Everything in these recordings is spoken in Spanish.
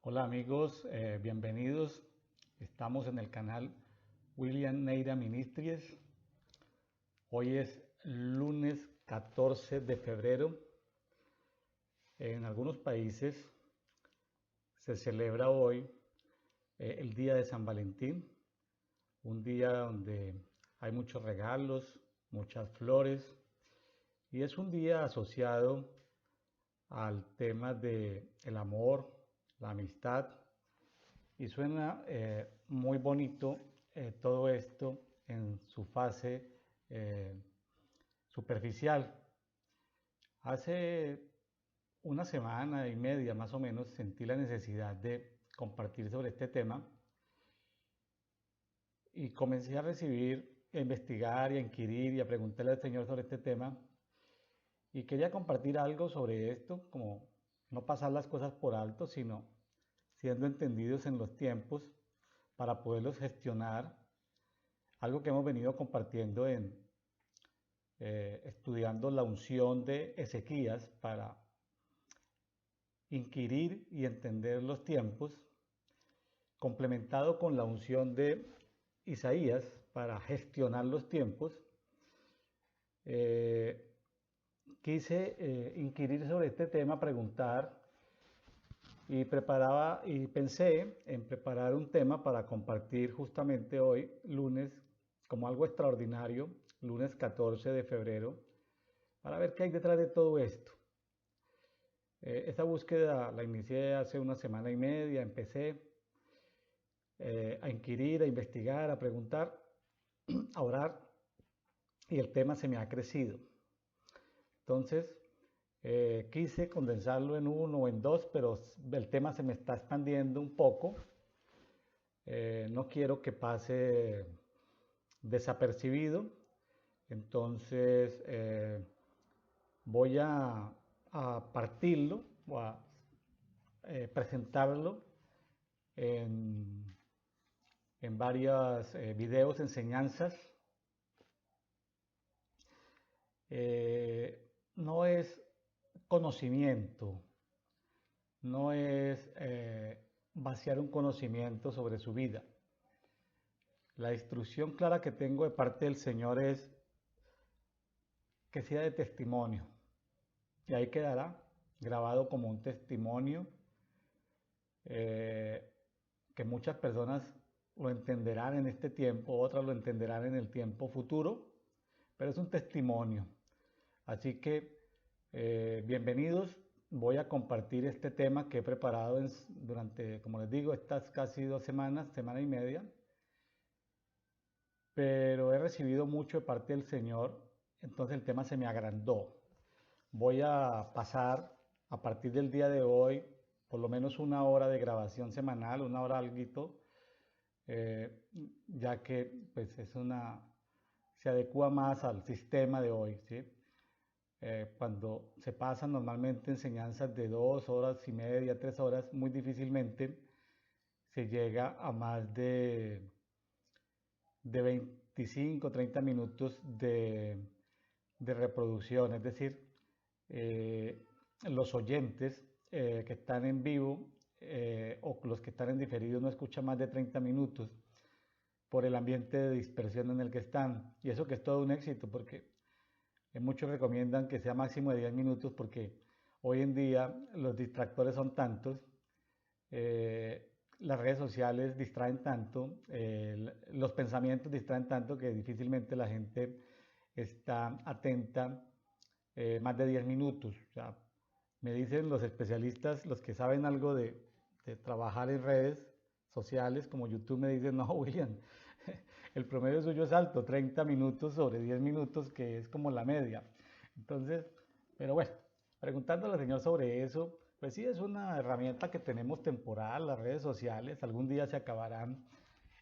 Hola amigos, bienvenidos. Estamos en el canal William Neira Ministries. Hoy es lunes 14 de febrero. En algunos países se celebra hoy el día de San Valentín, un día donde hay muchos regalos, muchas flores, y es un día asociado al tema de el amor, la amistad, y suena muy bonito todo esto en su fase superficial. Hace una semana y media más o menos sentí la necesidad de compartir sobre este tema y comencé a recibir, a investigar y a inquirir y a preguntarle al Señor sobre este tema y quería compartir algo sobre esto, como no pasar las cosas por alto, sino siendo entendidos en los tiempos para poderlos gestionar. Algo que hemos venido compartiendo en estudiando la unción de Ezequías para inquirir y entender los tiempos, complementado con la unción de Isaías para gestionar los tiempos. Quise inquirir sobre este tema, preguntar y pensé en preparar un tema para compartir justamente hoy, lunes, como algo extraordinario, lunes 14 de febrero, para ver qué hay detrás de todo esto. Esta búsqueda la inicié hace una semana y media, empecé a inquirir, a investigar, a preguntar, a orar, y el tema se me ha crecido. Entonces, quise condensarlo en uno o en dos, pero el tema se me está expandiendo un poco. No quiero que pase desapercibido. Entonces, voy a partirlo o a presentarlo en varios videos, enseñanzas. No es conocimiento, no es vaciar un conocimiento sobre su vida. La instrucción clara que tengo de parte del Señor es que sea de testimonio. Y ahí quedará grabado como un testimonio que muchas personas lo entenderán en este tiempo, otras lo entenderán en el tiempo futuro, pero es un testimonio. Así que bienvenidos. Voy a compartir este tema que he preparado durante, como les digo, estas casi 2 semanas, semana y media. Pero he recibido mucho de parte del Señor, entonces el tema se me agrandó. Voy a pasar a partir del día de hoy por lo menos 1 hora de grabación semanal, 1 hora alguito, ya que pues se adecua más al sistema de hoy, ¿sí? Cuando se pasan normalmente enseñanzas de 2 horas y media, 3 horas, muy difícilmente se llega a más de 25, 30 minutos de reproducción, es decir, los oyentes que están en vivo o los que están en diferido no escuchan más de 30 minutos por el ambiente de dispersión en el que están. Y eso que es todo un éxito, porque muchos recomiendan que sea máximo de 10 minutos, porque hoy en día los distractores son tantos, las redes sociales distraen tanto, los pensamientos distraen tanto que difícilmente la gente está atenta más de 10 minutos. O sea, me dicen los especialistas, los que saben algo de trabajar en redes sociales como YouTube, me dicen, no, William, el promedio suyo es alto, 30 minutos sobre 10 minutos, que es como la media. Entonces, pero bueno, preguntándole al Señor sobre eso, pues sí, es una herramienta que tenemos temporal, las redes sociales, algún día se acabarán.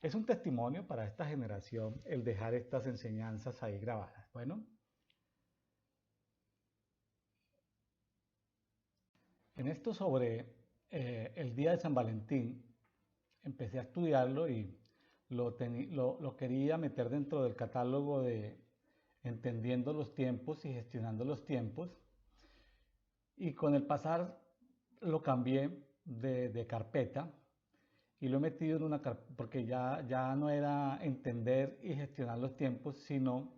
Es un testimonio para esta generación el dejar estas enseñanzas ahí grabadas. Bueno, en esto sobre el día de San Valentín, empecé a estudiarlo y lo quería meter dentro del catálogo de Entendiendo los tiempos y gestionando los tiempos. Y con el pasar lo cambié de carpeta y lo he metido en una carpeta porque ya no era entender y gestionar los tiempos, sino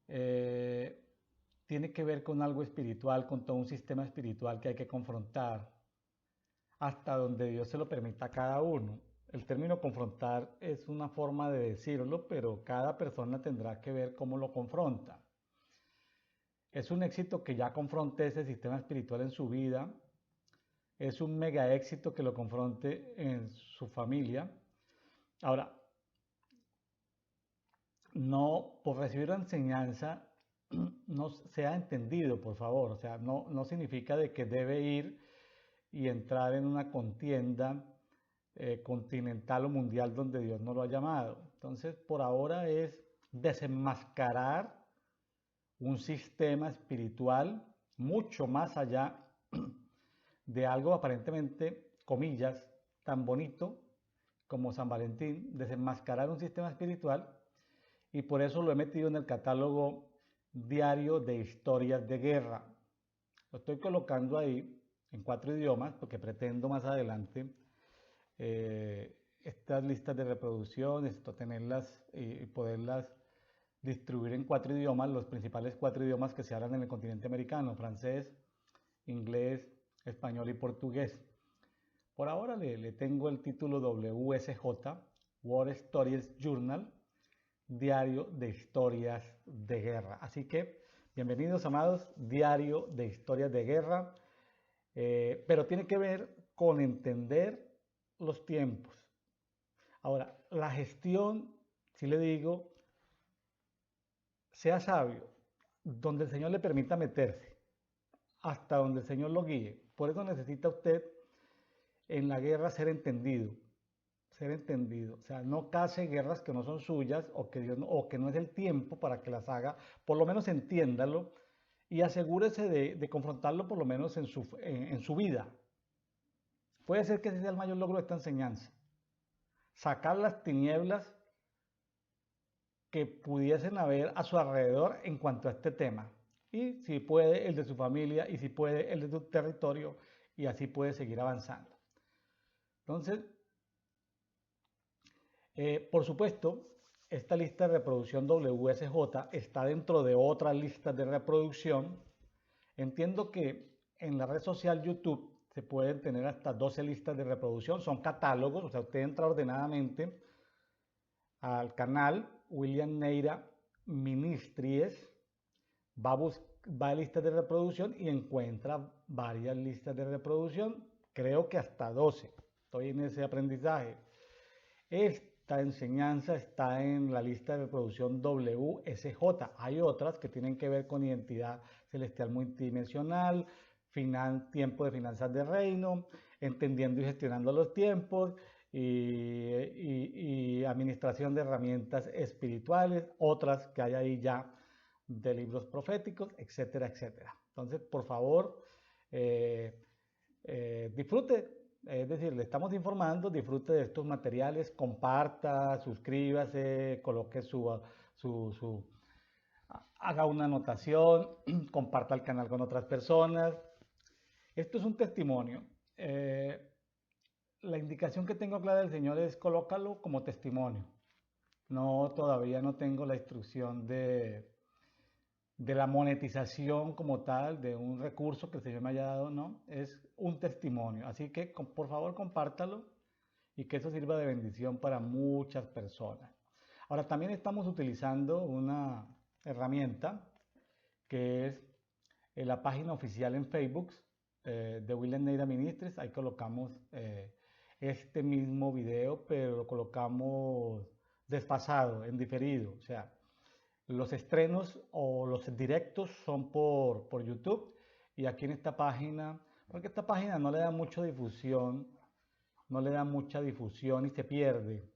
eh, tiene que ver con algo espiritual, con todo un sistema espiritual que hay que confrontar hasta donde Dios se lo permita a cada uno. El término confrontar es una forma de decirlo, pero cada persona tendrá que ver cómo lo confronta. Es un éxito que ya confronte ese sistema espiritual en su vida. Es un mega éxito que lo confronte en su familia. Ahora, no por recibir la enseñanza no sea entendido, por favor. O sea, no significa de que debe ir y entrar en una contienda continental o mundial donde Dios no lo ha llamado. Entonces, por ahora es desenmascarar un sistema espiritual mucho más allá de algo aparentemente, comillas, tan bonito como San Valentín, desenmascarar un sistema espiritual, y por eso lo he metido en el catálogo diario de historias de guerra. Lo estoy colocando ahí en 4 idiomas porque pretendo más adelante estas listas de reproducción, esto, tenerlas y poderlas distribuir en 4 idiomas, los principales 4 idiomas que se hablan en el continente americano: francés, inglés, español y portugués. Por ahora le tengo el título WSJ, War Stories Journal, Diario de Historias de Guerra. Así que, bienvenidos amados, Diario de Historias de Guerra, pero tiene que ver con entender los tiempos. Ahora, la gestión, si le digo, sea sabio, donde el Señor le permita meterse, hasta donde el Señor lo guíe. Por eso necesita usted en la guerra ser entendido, o sea, no case guerras que no son suyas o que, Dios no, o que no es el tiempo para que las haga. Por lo menos entiéndalo y asegúrese de confrontarlo por lo menos en su vida. Puede ser que ese sea el mayor logro de esta enseñanza: sacar las tinieblas que pudiesen haber a su alrededor en cuanto a este tema. Y si puede, el de su familia, y si puede, el de su territorio, y así puede seguir avanzando. Entonces, por supuesto, esta lista de reproducción WSJ está dentro de otras listas de reproducción. Entiendo que en la red social YouTube se pueden tener hasta 12 listas de reproducción, son catálogos, o sea, usted entra ordenadamente al canal William Neira Ministries, va a listas de reproducción y encuentra varias listas de reproducción, creo que hasta 12. Estoy en ese aprendizaje. Esta enseñanza está en la lista de reproducción WSJ. Hay otras que tienen que ver con identidad celestial multidimensional, tiempo de finanzas de reino, entendiendo y gestionando los tiempos, y administración de herramientas espirituales, otras que hay ahí ya de libros proféticos, etcétera, etcétera. Entonces, por favor, disfrute, es decir, le estamos informando, disfrute de estos materiales, comparta, suscríbase, coloque haga una anotación, comparta el canal con otras personas. Esto es un testimonio. La indicación que tengo clara del Señor es: colócalo como testimonio. No, todavía no tengo la instrucción de la monetización como tal, de un recurso que el Señor me haya dado, no, es un testimonio. Así que por favor compártalo y que eso sirva de bendición para muchas personas. Ahora, también estamos utilizando una herramienta que es la página oficial en Facebook de William Neira Ministries. Ahí colocamos este mismo video, pero lo colocamos desfasado, en diferido. O sea, los estrenos o los directos son por YouTube, y aquí en esta página, porque esta página no le da mucha difusión, y se pierde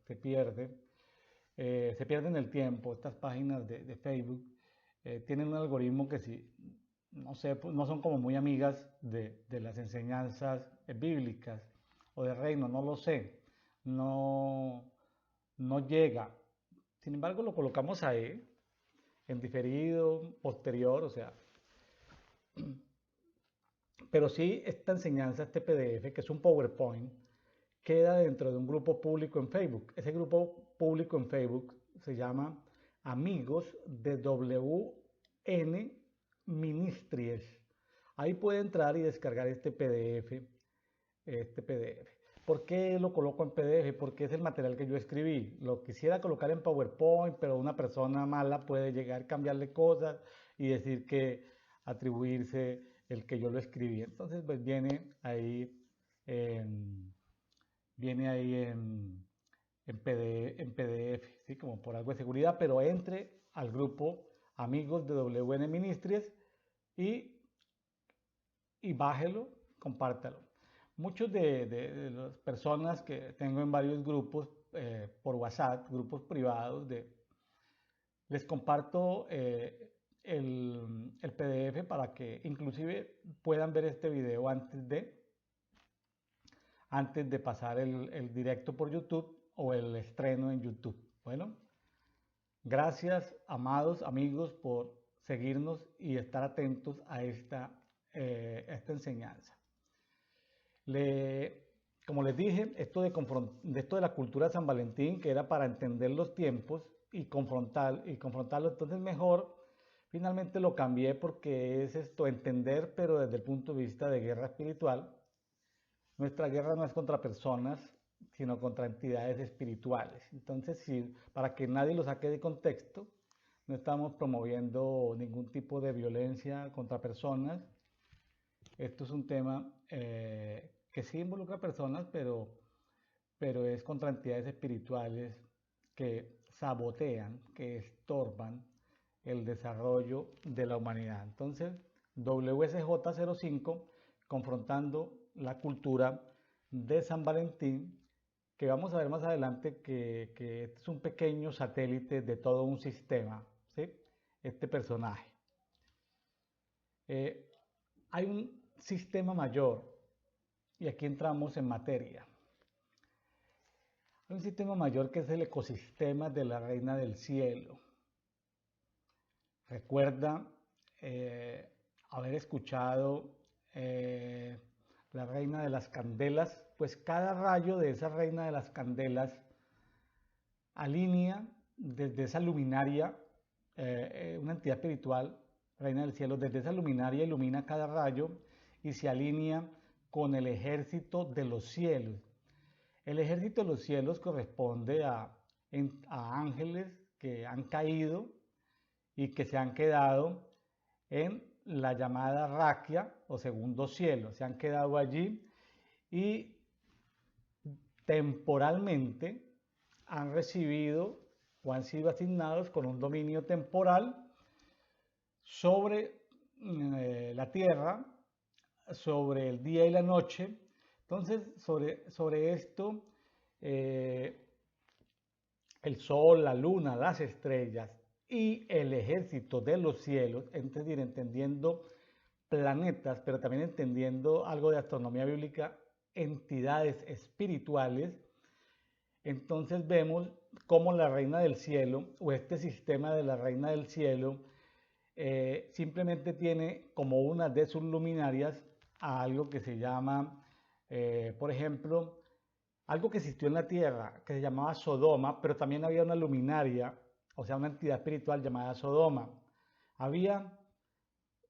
en el tiempo. Estas páginas de Facebook tienen un algoritmo que, si, no sé, pues no son como muy amigas de las enseñanzas bíblicas o de reino, no lo sé, no, no llega. Sin embargo, lo colocamos ahí en diferido, posterior, o sea, pero sí esta enseñanza, este PDF, que es un PowerPoint, queda dentro de un grupo público en Facebook. Ese grupo público en Facebook se llama Amigos de WN Ministries. Ahí puede entrar y descargar este PDF. Este PDF. ¿Por qué lo coloco en PDF? Porque es el material que yo escribí. Lo quisiera colocar en PowerPoint, pero una persona mala puede llegar, cambiarle cosas y decir que atribuirse el que yo lo escribí. Entonces, pues en, viene ahí en PDF, ¿sí? Como por algo de seguridad, pero entre al grupo Amigos de WN Ministries y, y bájelo, compártalo. Muchos de las personas que tengo en varios grupos por WhatsApp, grupos privados, les comparto el PDF para que inclusive puedan ver este video antes de pasar el directo por YouTube o el estreno en YouTube. Bueno, gracias, amados amigos, por seguirnos y estar atentos a esta enseñanza. Como les dije, esto de la cultura de San Valentín, que era para entender los tiempos y confrontarlo, entonces mejor finalmente lo cambié porque es esto, entender, pero desde el punto de vista de guerra espiritual. Nuestra guerra no es contra personas, sino contra entidades espirituales. Entonces, para que nadie lo saque de contexto, no estamos promoviendo ningún tipo de violencia contra personas. Esto es un tema que sí involucra a personas, pero es contra entidades espirituales que sabotean, que estorban el desarrollo de la humanidad. Entonces, WSJ05, confrontando la cultura de San Valentín, que vamos a ver más adelante que este es un pequeño satélite de todo un sistema, ¿sí? Este personaje. Hay un sistema mayor, y aquí entramos en materia. Hay un sistema mayor que es el ecosistema de la Reina del Cielo. Recuerda haber escuchado la Reina de las Candelas, pues cada rayo de esa Reina de las Candelas alinea desde esa luminaria, una entidad espiritual, Reina del Cielo, desde esa luminaria ilumina cada rayo y se alinea con el ejército de los cielos. El ejército de los cielos corresponde a ángeles que han caído y que se han quedado en la llamada raquia o segundo cielo, se han quedado allí y temporalmente han recibido o han sido asignados con un dominio temporal sobre la tierra, sobre el día y la noche. Entonces, sobre esto, el sol, la luna, las estrellas y el ejército de los cielos, es decir, entendiendo planetas, pero también entendiendo algo de astronomía bíblica, entidades espirituales. Entonces vemos cómo la Reina del Cielo o este sistema de la Reina del Cielo simplemente tiene como una de sus luminarias a algo que se llama, por ejemplo, algo que existió en la tierra que se llamaba Sodoma, pero también había una luminaria, o sea, una entidad espiritual llamada Sodoma. Había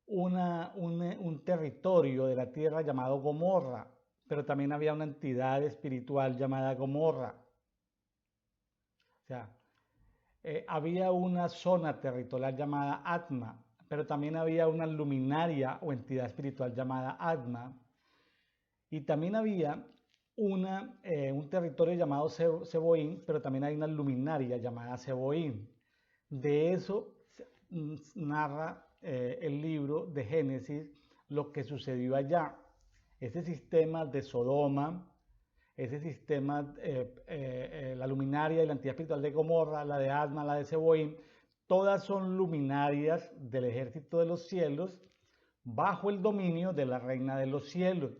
un territorio de la tierra llamado Gomorra, pero también había una entidad espiritual llamada Gomorra. O sea, había una zona territorial llamada Atma, pero también había una luminaria o entidad espiritual llamada Atma, y también había un territorio llamado Seboín, pero también hay una luminaria llamada Seboín. De eso narra el libro de Génesis, lo que sucedió allá. Ese sistema de Sodoma, ese sistema, la luminaria y la entidad espiritual de Gomorra, la de Adma, la de Seboín, todas son luminarias del ejército de los cielos bajo el dominio de la Reina de los Cielos.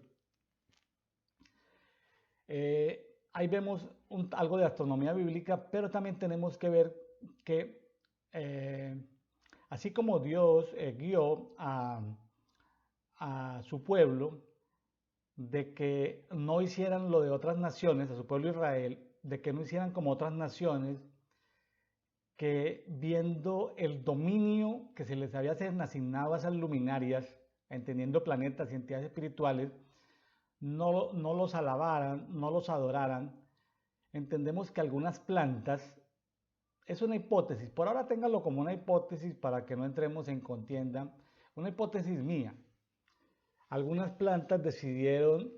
Ahí vemos algo de astronomía bíblica, pero también tenemos que ver que así como Dios guió a su pueblo de que no hicieran lo de otras naciones, a su pueblo Israel, de que no hicieran como otras naciones, que viendo el dominio que se les había asignado a esas luminarias, entendiendo planetas y entidades espirituales, no los alabaran, no los adoraran. Entendemos que algunas plantas, es una hipótesis, por ahora ténganlo como una hipótesis para que no entremos en contienda, una hipótesis mía. Algunas plantas decidieron,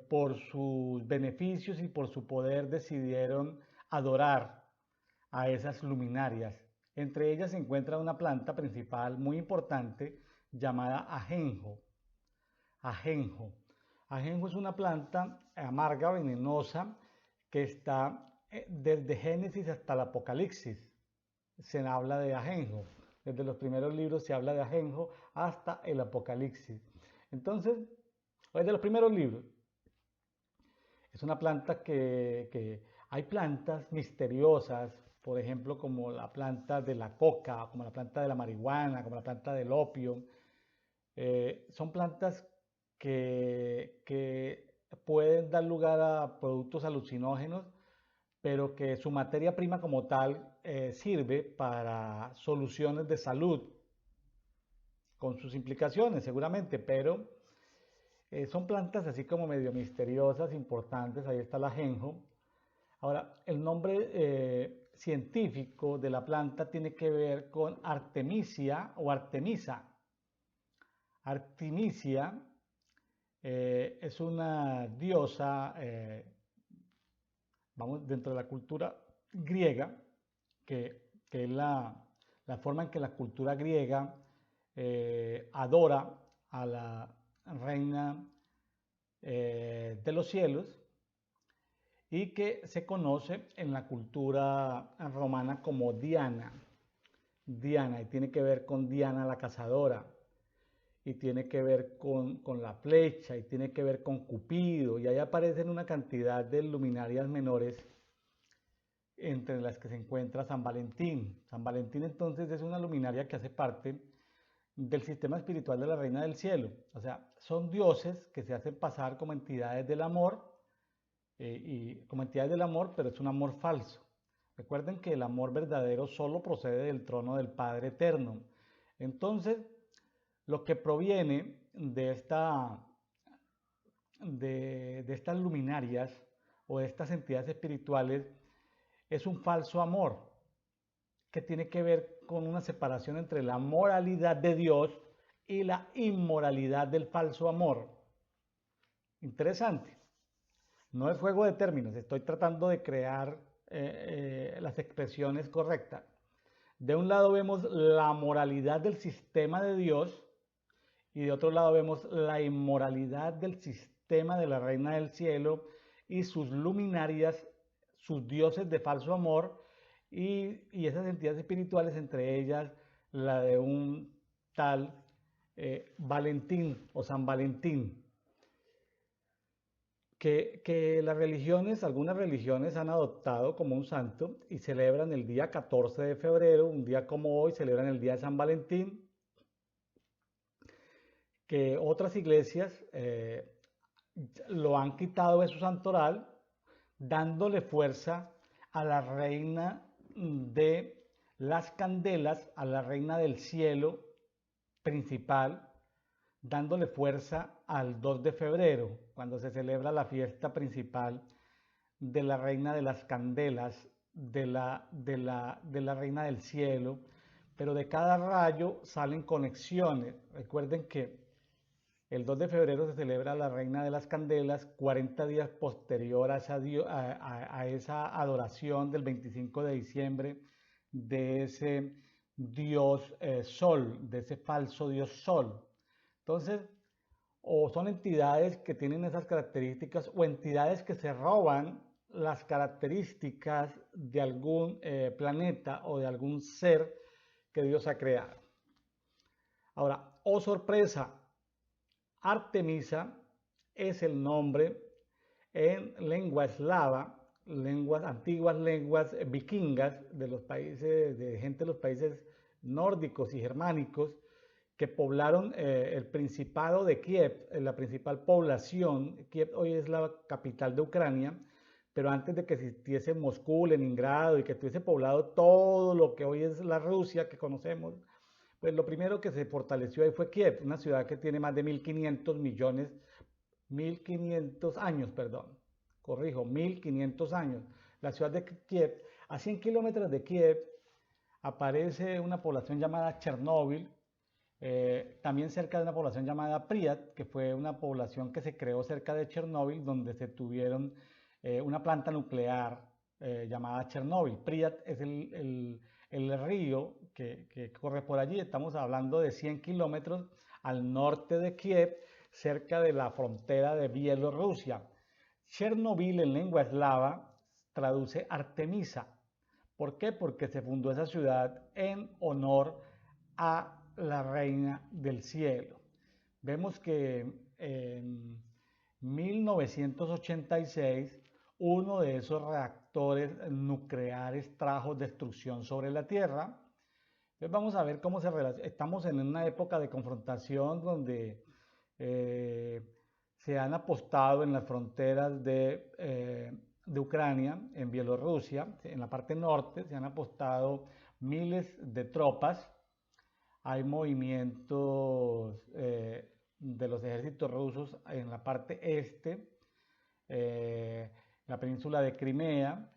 por sus beneficios y por su poder, decidieron adorar a esas luminarias. Entre ellas se encuentra una planta principal muy importante llamada ajenjo. Ajenjo. Ajenjo es una planta amarga, venenosa, que está desde Génesis hasta el Apocalipsis. Se habla de ajenjo. Desde los primeros libros se habla de ajenjo hasta el Apocalipsis. Entonces, desde los primeros libros. Es una planta que hay plantas misteriosas, por ejemplo, como la planta de la coca, como la planta de la marihuana, como la planta del opio. Son plantas que pueden dar lugar a productos alucinógenos, pero que su materia prima como tal sirve para soluciones de salud, con sus implicaciones seguramente, pero son plantas así como medio misteriosas, importantes. Ahí está el ajenjo. Ahora, el nombre científico de la planta tiene que ver con Artemisia o Artemisa. Artemisia es una diosa, vamos, dentro de la cultura griega, que es la forma en que la cultura griega adora a la reina de los cielos, y que se conoce en la cultura romana como Diana. Diana, y tiene que ver con Diana la cazadora, y tiene que ver con la flecha, y tiene que ver con Cupido, y ahí aparecen una cantidad de luminarias menores, entre las que se encuentra San Valentín. San Valentín entonces es una luminaria que hace parte del sistema espiritual de la Reina del Cielo. O sea, son dioses que se hacen pasar como entidades del amor, pero es un amor falso. Recuerden que el amor verdadero solo procede del trono del Padre Eterno. Entonces, lo que proviene de estas luminarias o de estas entidades espirituales es un falso amor, que tiene que ver con una separación entre la moralidad de Dios y la inmoralidad del falso amor. Interesante. No es juego de términos, estoy tratando de crear las expresiones correctas. De un lado vemos la moralidad del sistema de Dios, y de otro lado vemos la inmoralidad del sistema de la Reina del Cielo y sus luminarias, sus dioses de falso amor, y esas entidades espirituales, entre ellas la de un tal Valentín o San Valentín. Que las religiones, algunas religiones han adoptado como un santo y celebran el día 14 de febrero, un día como hoy, celebran el día de San Valentín, que otras iglesias lo han quitado de su santoral, dándole fuerza a la reina de las candelas, a la reina del cielo principal, dándole fuerza al 2 de febrero, cuando se celebra la fiesta principal de la reina de las candelas, de la reina del cielo, pero de cada rayo salen conexiones. Recuerden que el 2 de febrero se celebra la reina de las candelas, 40 días posterior a esa adoración del 25 de diciembre de ese dios sol, de ese falso dios sol. Entonces, o son entidades que tienen esas características, o entidades que se roban las características de algún planeta o de algún ser que Dios ha creado. Ahora, oh sorpresa, Artemisa es el nombre en lengua eslava, antiguas lenguas vikingas de los países, de gente de los países nórdicos y germánicos, que poblaron el Principado de Kiev, la principal población. Kiev hoy es la capital de Ucrania, pero antes de que existiese Moscú, Leningrado y que estuviese poblado todo lo que hoy es la Rusia que conocemos, pues lo primero que se fortaleció ahí fue Kiev, una ciudad que tiene más de 1.500 millones, 1.500 años, perdón, corrijo, 1.500 años. La ciudad de Kiev, a 100 kilómetros de Kiev, aparece una población llamada Chernóbil, también cerca de una población llamada Pripyat, que fue una población que se creó cerca de Chernóbil, donde se tuvieron una planta nuclear llamada Chernóbil. Pripyat es el río que corre por allí. Estamos hablando de 100 kilómetros al norte de Kiev, cerca de la frontera de Bielorrusia. Chernobyl en lengua eslava traduce Artemisa. ¿Por qué? Porque se fundó esa ciudad en honor a la reina del cielo. Vemos que en 1986 uno de esos reactores nucleares trajo destrucción sobre la Tierra. Entonces vamos a ver cómo se relaciona. Estamos en una época de confrontación donde se han apostado en las fronteras de Ucrania, en Bielorrusia, en la parte norte, se han apostado miles de tropas. Hay movimientos de los ejércitos rusos en la parte este, la península de Crimea,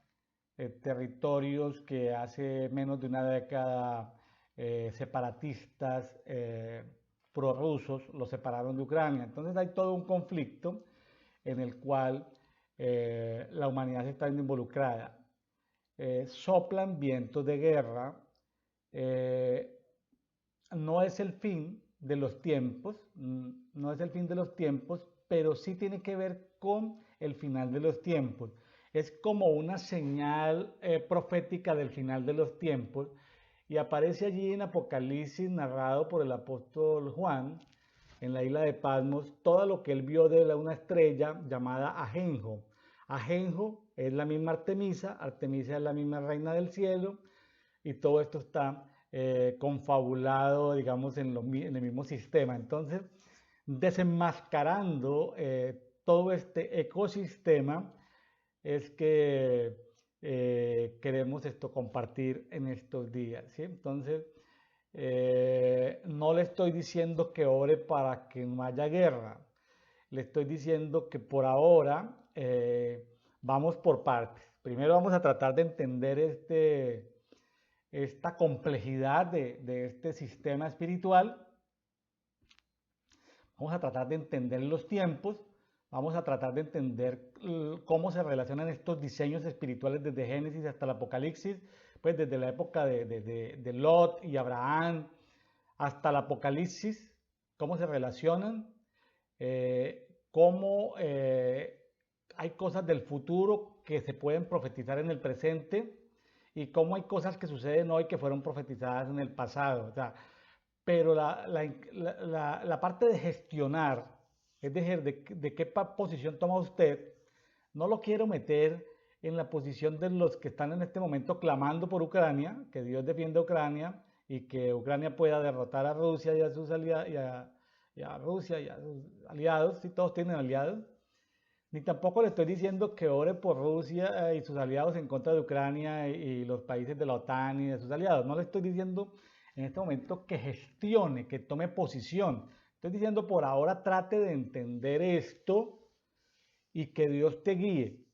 territorios que hace menos de una década separatistas prorrusos los separaron de Ucrania. Entonces hay todo un conflicto en el cual la humanidad se está viendo involucrada. Soplan vientos de guerra. No es el fin de los tiempos, no es el fin de los tiempos, pero sí tiene que ver con el final de los tiempos. Es como una señal profética del final de los tiempos y aparece allí en Apocalipsis narrado por el apóstol Juan en la isla de Patmos todo lo que él vio de una estrella llamada Ajenjo. Ajenjo es la misma Artemisa, Artemisa es la misma reina del cielo y todo esto está confabulado, digamos, en el mismo sistema. Entonces, desenmascarando todo este ecosistema es que queremos esto compartir en estos días, ¿sí? Entonces, no le estoy diciendo que ore para que no haya guerra, le estoy diciendo que por ahora vamos por partes. Primero vamos a tratar de entender esta complejidad de este sistema espiritual. Vamos a tratar de entender los tiempos, vamos a tratar de entender cómo se relacionan estos diseños espirituales desde Génesis hasta el Apocalipsis, pues desde la época de Lot y Abraham hasta el Apocalipsis, cómo se relacionan, cómo hay cosas del futuro que se pueden profetizar en el presente y cómo hay cosas que suceden hoy que fueron profetizadas en el pasado. O sea, pero la parte de gestionar, es decir, de qué posición toma usted, no lo quiero meter en la posición de los que están en este momento clamando por Ucrania, que Dios defienda a Ucrania y que Ucrania pueda derrotar a Rusia y a sus aliados, si todos tienen aliados. Ni tampoco le estoy diciendo que ore por Rusia y sus aliados en contra de Ucrania y los países de la OTAN y de sus aliados. No le estoy diciendo en este momento que gestione, que tome posición. Estoy diciendo por ahora trate de entender esto y que Dios te guíe.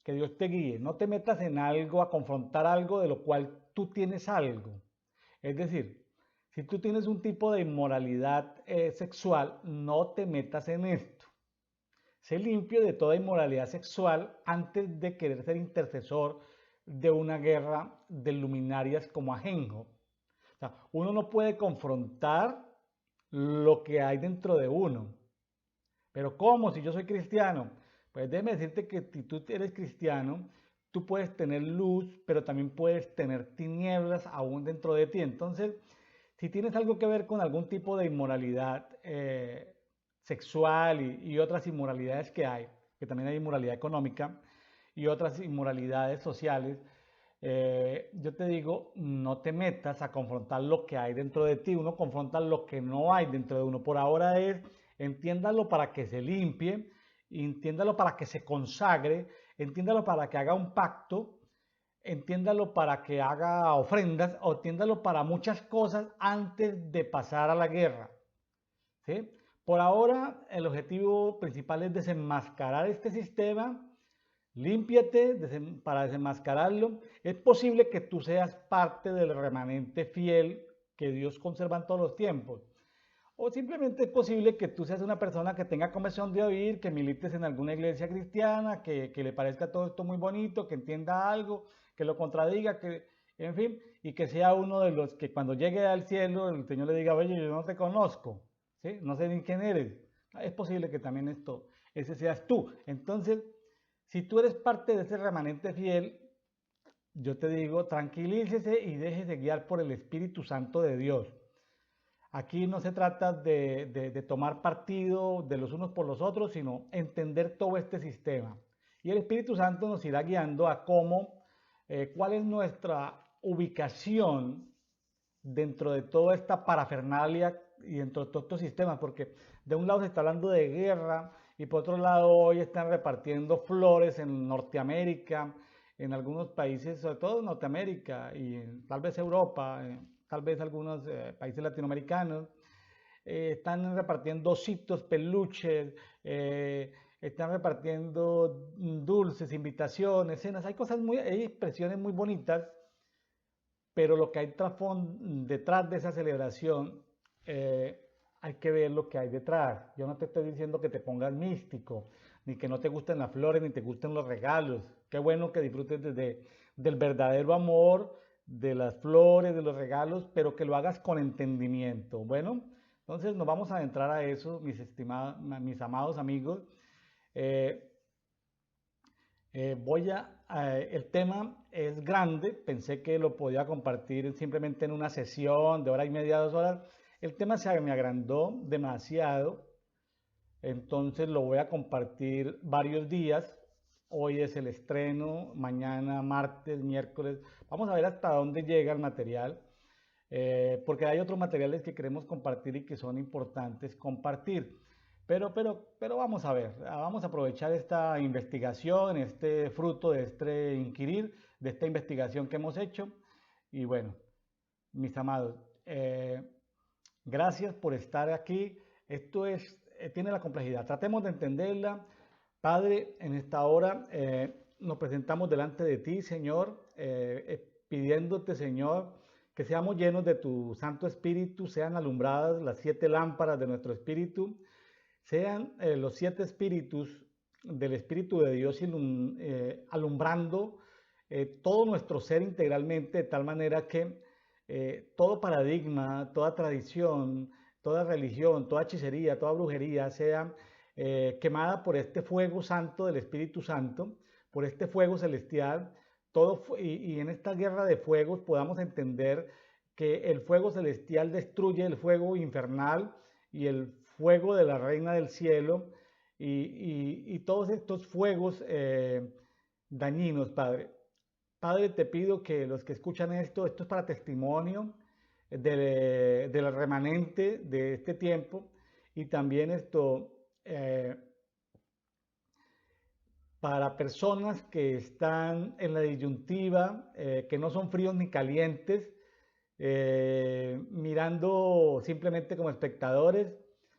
Que Dios te guíe. No te metas en algo, a confrontar algo de lo cual tú tienes algo. Es decir, si tú tienes un tipo de inmoralidad sexual, no te metas en esto. Sé limpio de toda inmoralidad sexual antes de querer ser intercesor de una guerra de luminarias como Ajenjo. O sea, uno no puede confrontar lo que hay dentro de uno. Pero ¿cómo? Si yo soy cristiano. Pues déjame decirte que si tú eres cristiano, tú puedes tener luz, pero también puedes tener tinieblas aún dentro de ti. Entonces, si tienes algo que ver con algún tipo de inmoralidad sexual y otras inmoralidades que hay, que también hay inmoralidad económica y otras inmoralidades sociales, yo te digo, no te metas a confrontar lo que hay dentro de ti, uno confronta lo que no hay dentro de uno. Por ahora entiéndalo para que se limpie, entiéndalo para que se consagre, entiéndalo para que haga un pacto, entiéndalo para que haga ofrendas, o entiéndalo para muchas cosas antes de pasar a la guerra. ¿Sí? Por ahora, el objetivo principal es desenmascarar este sistema. Límpiate para desenmascararlo. Es posible que tú seas parte del remanente fiel que Dios conserva en todos los tiempos. O simplemente es posible que tú seas una persona que tenga conversión de oír, que milites en alguna iglesia cristiana, que le parezca todo esto muy bonito, que entienda algo, que lo contradiga, en fin, y que sea uno de los que cuando llegue al cielo el Señor le diga, oye, yo no te conozco, ¿sí? No sé ni quién eres. Es posible que también ese seas tú. Entonces, si tú eres parte de ese remanente fiel, yo te digo, tranquilícese y déjese guiar por el Espíritu Santo de Dios. Aquí no se trata de tomar partido de los unos por los otros, sino entender todo este sistema. Y el Espíritu Santo nos irá guiando a cuál es nuestra ubicación dentro de toda esta parafernalia y dentro de todos estos sistemas, porque de un lado se está hablando de guerra y por otro lado hoy están repartiendo flores en Norteamérica, en algunos países, sobre todo en Norteamérica y tal vez Europa, tal vez algunos países latinoamericanos, están repartiendo ositos, peluches, están repartiendo dulces, invitaciones, cenas, hay expresiones muy bonitas, pero lo que hay detrás de esa celebración, hay que ver lo que hay detrás. Yo no te estoy diciendo que te pongas místico, ni que no te gusten las flores, ni te gusten los regalos. Qué bueno que disfrutes del verdadero amor, de las flores, de los regalos, pero que lo hagas con entendimiento. Bueno, entonces nos vamos a adentrar a eso, mis amados amigos. Eh, el tema es grande, pensé que lo podía compartir simplemente en una sesión de hora y media, 2 horas. El tema se me agrandó demasiado, entonces lo voy a compartir varios días. Hoy es el estreno, mañana, martes, miércoles. Vamos a ver hasta dónde llega el material, porque hay otros materiales que queremos compartir y que son importantes compartir. Pero vamos a ver, vamos a aprovechar esta investigación, este fruto de este inquirir, de esta investigación que hemos hecho. Y bueno, mis amados, gracias por estar aquí. Esto tiene la complejidad. Tratemos de entenderla. Padre, en esta hora nos presentamos delante de ti, Señor, pidiéndote, Señor, que seamos llenos de tu Santo Espíritu, sean alumbradas las 7 lámparas de nuestro espíritu, sean los 7 espíritus del Espíritu de Dios alumbrando todo nuestro ser integralmente, de tal manera que todo paradigma, toda tradición, toda religión, toda hechicería, toda brujería sea quemada por este fuego santo del Espíritu Santo, por este fuego celestial, y en esta guerra de fuegos podamos entender que el fuego celestial destruye el fuego infernal y el fuego de la Reina del Cielo y todos estos fuegos dañinos, Padre. Padre, te pido que los que escuchan esto es para testimonio del remanente de este tiempo y también para personas que están en la disyuntiva, que no son fríos ni calientes, mirando simplemente como espectadores.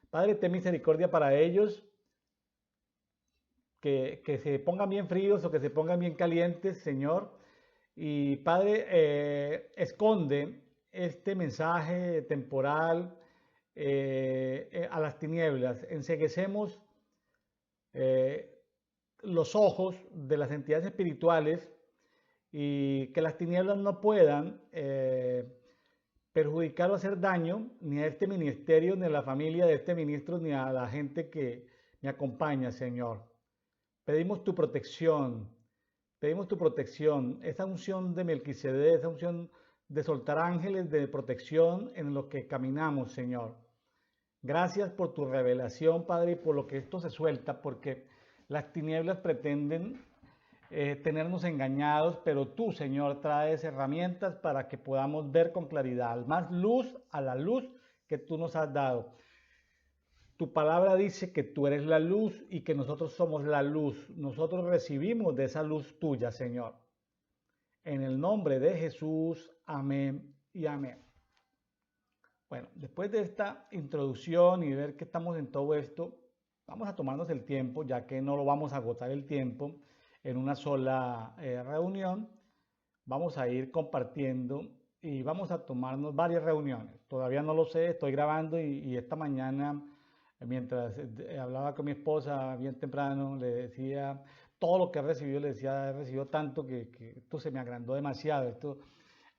Padre, ten misericordia para ellos, que se pongan bien fríos o que se pongan bien calientes, Señor. Y Padre, esconde este mensaje temporal a las tinieblas. Enceguecemos los ojos de las entidades espirituales y que las tinieblas no puedan perjudicar o hacer daño ni a este ministerio, ni a la familia de este ministro, ni a la gente que me acompaña, Señor. Pedimos tu protección, esa unción de Melquisedec, esa unción de soltar ángeles de protección en lo que caminamos, Señor. Gracias por tu revelación, Padre, y por lo que esto se suelta, porque las tinieblas pretenden tenernos engañados, pero tú, Señor, traes herramientas para que podamos ver con claridad, más luz a la luz que tú nos has dado. Tu palabra dice que tú eres la luz y que nosotros somos la luz. Nosotros recibimos de esa luz tuya, Señor. En el nombre de Jesús, amén y amén. Bueno, después de esta introducción y ver que estamos en todo esto, vamos a tomarnos el tiempo, ya que no lo vamos a agotar el tiempo en una sola reunión. Vamos a ir compartiendo y vamos a tomarnos varias reuniones. Todavía no lo sé, estoy grabando y esta mañana, mientras hablaba con mi esposa bien temprano, le decía todo lo que he recibido, le decía, he recibido tanto que esto se me agrandó demasiado,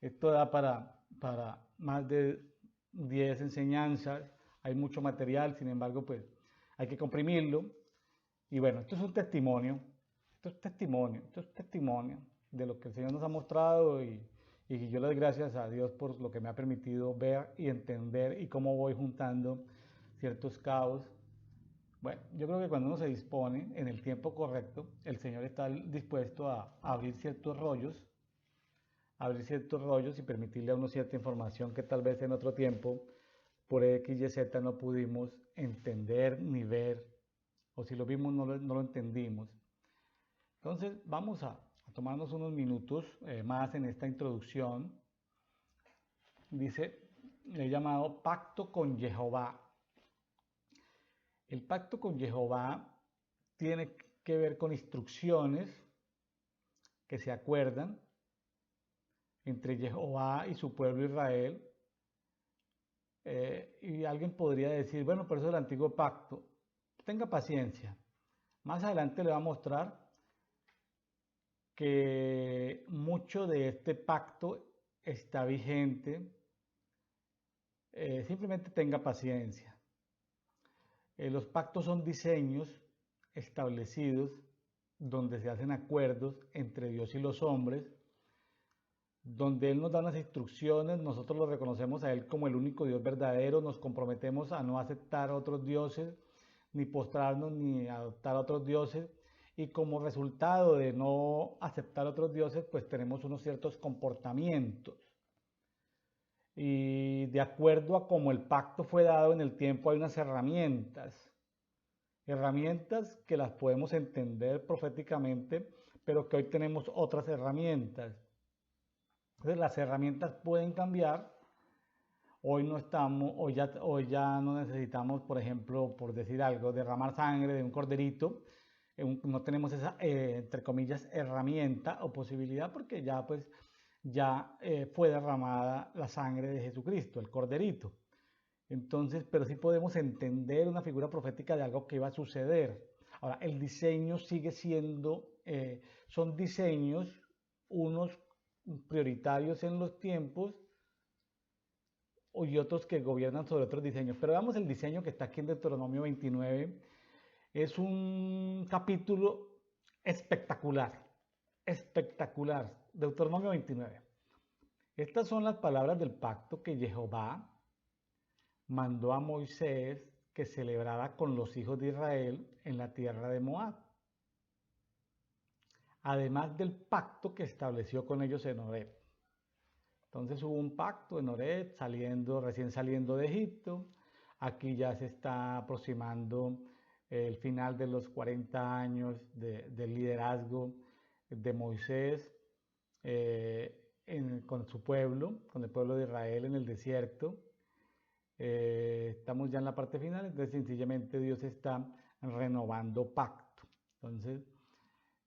esto da para más de 10 enseñanzas, hay mucho material, sin embargo, pues hay que comprimirlo. Y bueno, esto es un testimonio, esto es testimonio de lo que el Señor nos ha mostrado y yo le doy gracias a Dios por lo que me ha permitido ver y entender y cómo voy juntando ciertos cabos. Bueno, yo creo que cuando uno se dispone en el tiempo correcto, el Señor está dispuesto a abrir ciertos rollos y permitirle a uno cierta información que tal vez en otro tiempo por X, Y, Z no pudimos entender ni ver, o si lo vimos no lo entendimos. Entonces vamos a tomarnos unos minutos más en esta introducción. Dice, le he llamado Pacto con Jehová. El pacto con Jehová tiene que ver con instrucciones que se acuerdan entre Jehová y su pueblo Israel. Y alguien podría decir, bueno, pero eso es el antiguo pacto. Tenga paciencia. Más adelante le va a mostrar que mucho de este pacto está vigente. Simplemente tenga paciencia. Los pactos son diseños establecidos donde se hacen acuerdos entre Dios y los hombres, donde Él nos da unas instrucciones, nosotros lo reconocemos a Él como el único Dios verdadero, nos comprometemos a no aceptar a otros dioses, ni postrarnos, ni adoptar a otros dioses, y como resultado de no aceptar a otros dioses, pues tenemos unos ciertos comportamientos. Y de acuerdo a cómo el pacto fue dado en el tiempo, hay unas herramientas que las podemos entender proféticamente, pero que hoy tenemos otras herramientas. Entonces las herramientas pueden cambiar. Hoy ya no necesitamos, por ejemplo, por decir algo, derramar sangre de un corderito. No tenemos esa, entre comillas, herramienta o posibilidad porque ya fue derramada la sangre de Jesucristo, el corderito. Entonces, pero sí podemos entender una figura profética de algo que iba a suceder. Ahora, el diseño sigue siendo, son diseños, unos prioritarios en los tiempos y otros que gobiernan sobre otros diseños. Pero veamos el diseño que está aquí en Deuteronomio 29. Es un capítulo espectacular, espectacular. Deuteronomio 29. Estas son las palabras del pacto que Jehová mandó a Moisés que celebrara con los hijos de Israel en la tierra de Moab, además del pacto que estableció con ellos en Horeb. Entonces hubo un pacto en Horeb, recién saliendo de Egipto. Aquí ya se está aproximando el final de los 40 años del liderazgo de Moisés con su pueblo, con el pueblo de Israel en el desierto. Estamos ya en la parte final, entonces sencillamente Dios está renovando pacto. Entonces,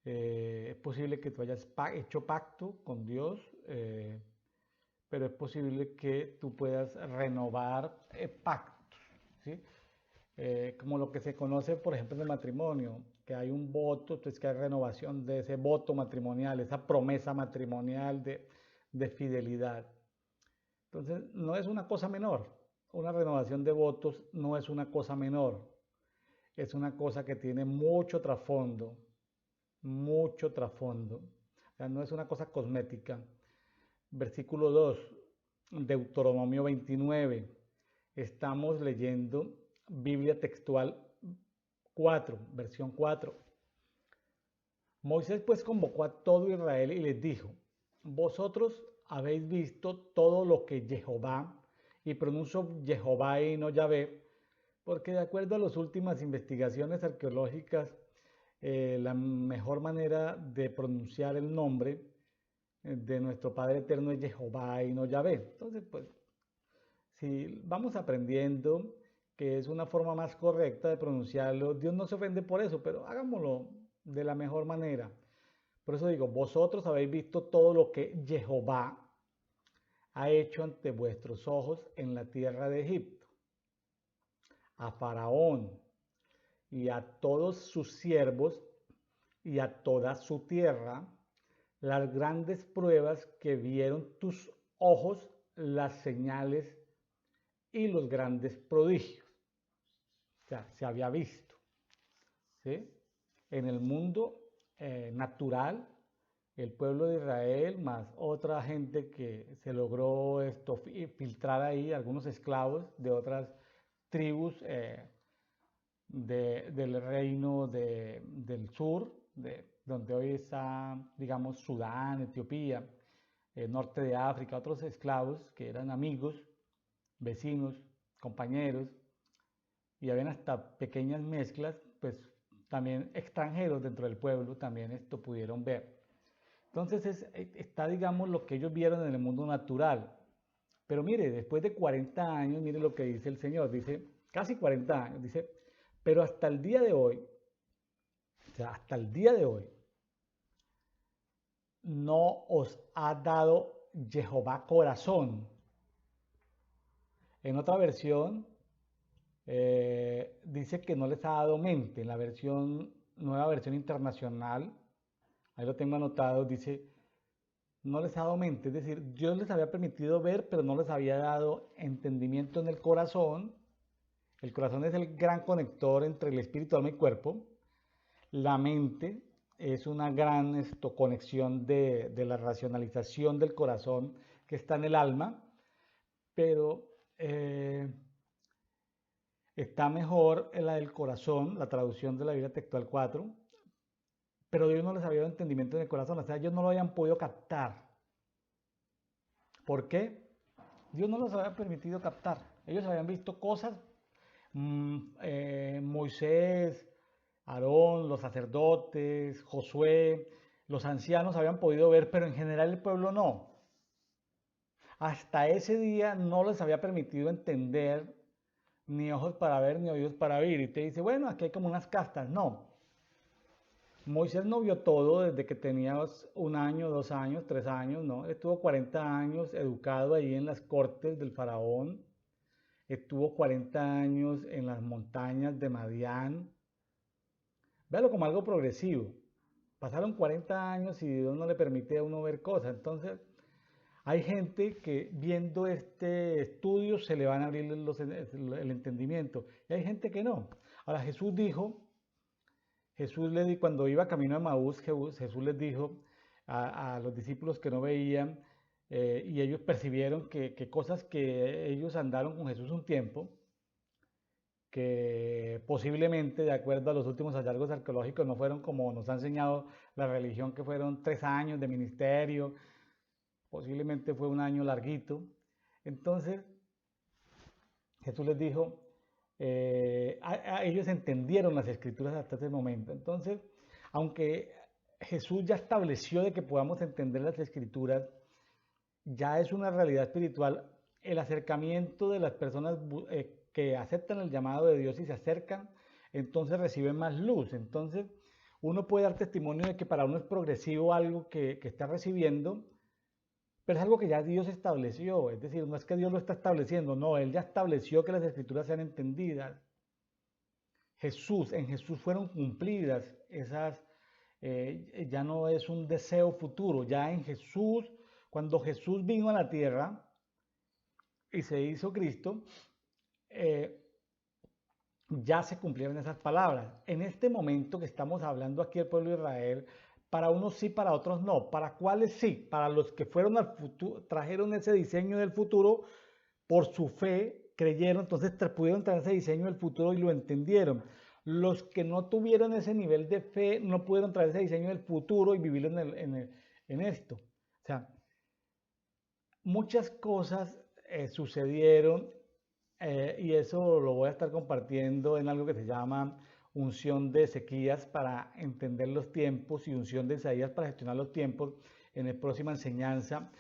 es posible que tú hayas hecho pacto con Dios, pero es posible que tú puedas renovar pactos, ¿sí? Como lo que se conoce, por ejemplo, en el matrimonio, que hay un voto, entonces que hay renovación de ese voto matrimonial, esa promesa matrimonial de fidelidad. Entonces, no es una cosa menor. Una renovación de votos no es una cosa menor, es una cosa que tiene mucho trasfondo, mucho trasfondo. O sea, no es una cosa cosmética. Versículo 2, Deuteronomio 29. Estamos leyendo Biblia textual 4, versión 4. Moisés pues convocó a todo Israel y les dijo, vosotros habéis visto todo lo que Jehová, y pronuncio Jehová y no Yahvé, porque de acuerdo a las últimas investigaciones arqueológicas, la mejor manera de pronunciar el nombre de nuestro Padre Eterno es Jehová y no Yahvé. Entonces, pues, si vamos aprendiendo que es una forma más correcta de pronunciarlo, Dios no se ofende por eso, pero hagámoslo de la mejor manera. Por eso digo, vosotros habéis visto todo lo que Jehová ha hecho ante vuestros ojos en la tierra de Egipto. A Faraón y a todos sus siervos y a toda su tierra, las grandes pruebas que vieron tus ojos, las señales y los grandes prodigios. O sea, se había visto, ¿sí? En el mundo natural, el pueblo de Israel, más otra gente que se logró filtrar ahí, algunos esclavos de otras tribus del reino del sur, donde hoy está, digamos, Sudán, Etiopía, norte de África, otros esclavos que eran amigos, vecinos, compañeros, y habían hasta pequeñas mezclas, pues también extranjeros dentro del pueblo también esto pudieron ver. Entonces está, digamos, lo que ellos vieron en el mundo natural. Pero mire, después de 40 años, mire lo que dice el Señor, dice, casi 40 años, dice, pero hasta el día de hoy, o sea, hasta el día de hoy, no os ha dado Jehová corazón. En otra versión, dice que no les ha dado mente. En la nueva versión internacional, ahí lo tengo anotado, dice, no les ha dado mente. Es decir, Dios les había permitido ver, pero no les había dado entendimiento en el corazón. El corazón es el gran conector entre el espíritu, alma y cuerpo. La mente es una gran conexión de la racionalización del corazón que está en el alma, pero está mejor en la del corazón, la traducción de la Biblia textual 4, pero Dios no les había dado entendimiento en el corazón, o sea, ellos no lo habían podido captar. ¿Por qué? Dios no los había permitido captar. Ellos habían visto cosas, Moisés, Aarón, los sacerdotes, Josué, los ancianos habían podido ver, pero en general el pueblo no. Hasta ese día no les había permitido entender, ni ojos para ver, ni oídos para oír. Y te dice, bueno, aquí hay como unas castas. No. Moisés no vio todo desde que tenía 1 año, 2 años, 3 años, no. Estuvo 40 años educado ahí en las cortes del faraón. Estuvo 40 años en las montañas de Madián. Véalo como algo progresivo. Pasaron 40 años y Dios no le permite a uno ver cosas. Entonces, hay gente que viendo este estudio se le van a abrir el entendimiento. Y hay gente que no. Ahora, cuando iba camino a Maús, Jesús les dijo a los discípulos que no veían, y ellos percibieron que cosas que ellos andaron con Jesús un tiempo, que posiblemente, de acuerdo a los últimos hallazgos arqueológicos, no fueron como nos ha enseñado la religión, que fueron 3 años de ministerio, posiblemente fue 1 año larguito. Entonces, Jesús les dijo, ellos entendieron las escrituras hasta ese momento. Entonces, aunque Jesús ya estableció de que podamos entender las escrituras, ya es una realidad espiritual. El acercamiento de las personas que aceptan el llamado de Dios y se acercan, entonces reciben más luz. Entonces, uno puede dar testimonio de que para uno es progresivo algo que está recibiendo, pero es algo que ya Dios estableció. Es decir, no es que Dios lo está estableciendo, no, Él ya estableció que las escrituras sean entendidas. En Jesús fueron cumplidas esas, ya no es un deseo futuro, ya en Jesús, cuando Jesús vino a la tierra y se hizo Cristo, ya se cumplieron esas palabras. En este momento que estamos hablando aquí del pueblo de Israel, para unos sí, para otros no. ¿Para cuáles sí? Para los que fueron al futuro, trajeron ese diseño del futuro por su fe, creyeron, entonces pudieron traer ese diseño del futuro y lo entendieron. Los que no tuvieron ese nivel de fe no pudieron traer ese diseño del futuro y vivirlo en esto. O sea, muchas cosas sucedieron y eso lo voy a estar compartiendo en algo que se llama unción de Ezequías para entender los tiempos y unción de Isaías para gestionar los tiempos en la próxima enseñanza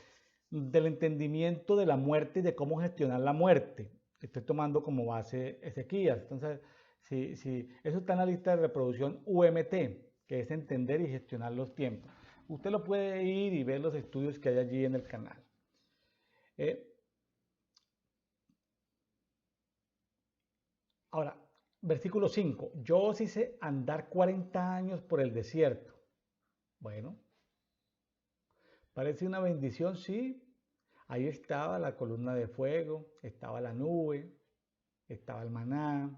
del entendimiento de la muerte y de cómo gestionar la muerte. Estoy tomando como base Ezequías. Entonces, si eso está en la lista de reproducción UMT, que es entender y gestionar los tiempos. Usted lo puede ir y ver los estudios que hay allí en el canal. Ahora, versículo 5. Yo os hice andar 40 años por el desierto. Bueno, parece una bendición, sí. Ahí estaba la columna de fuego, estaba la nube, estaba el maná,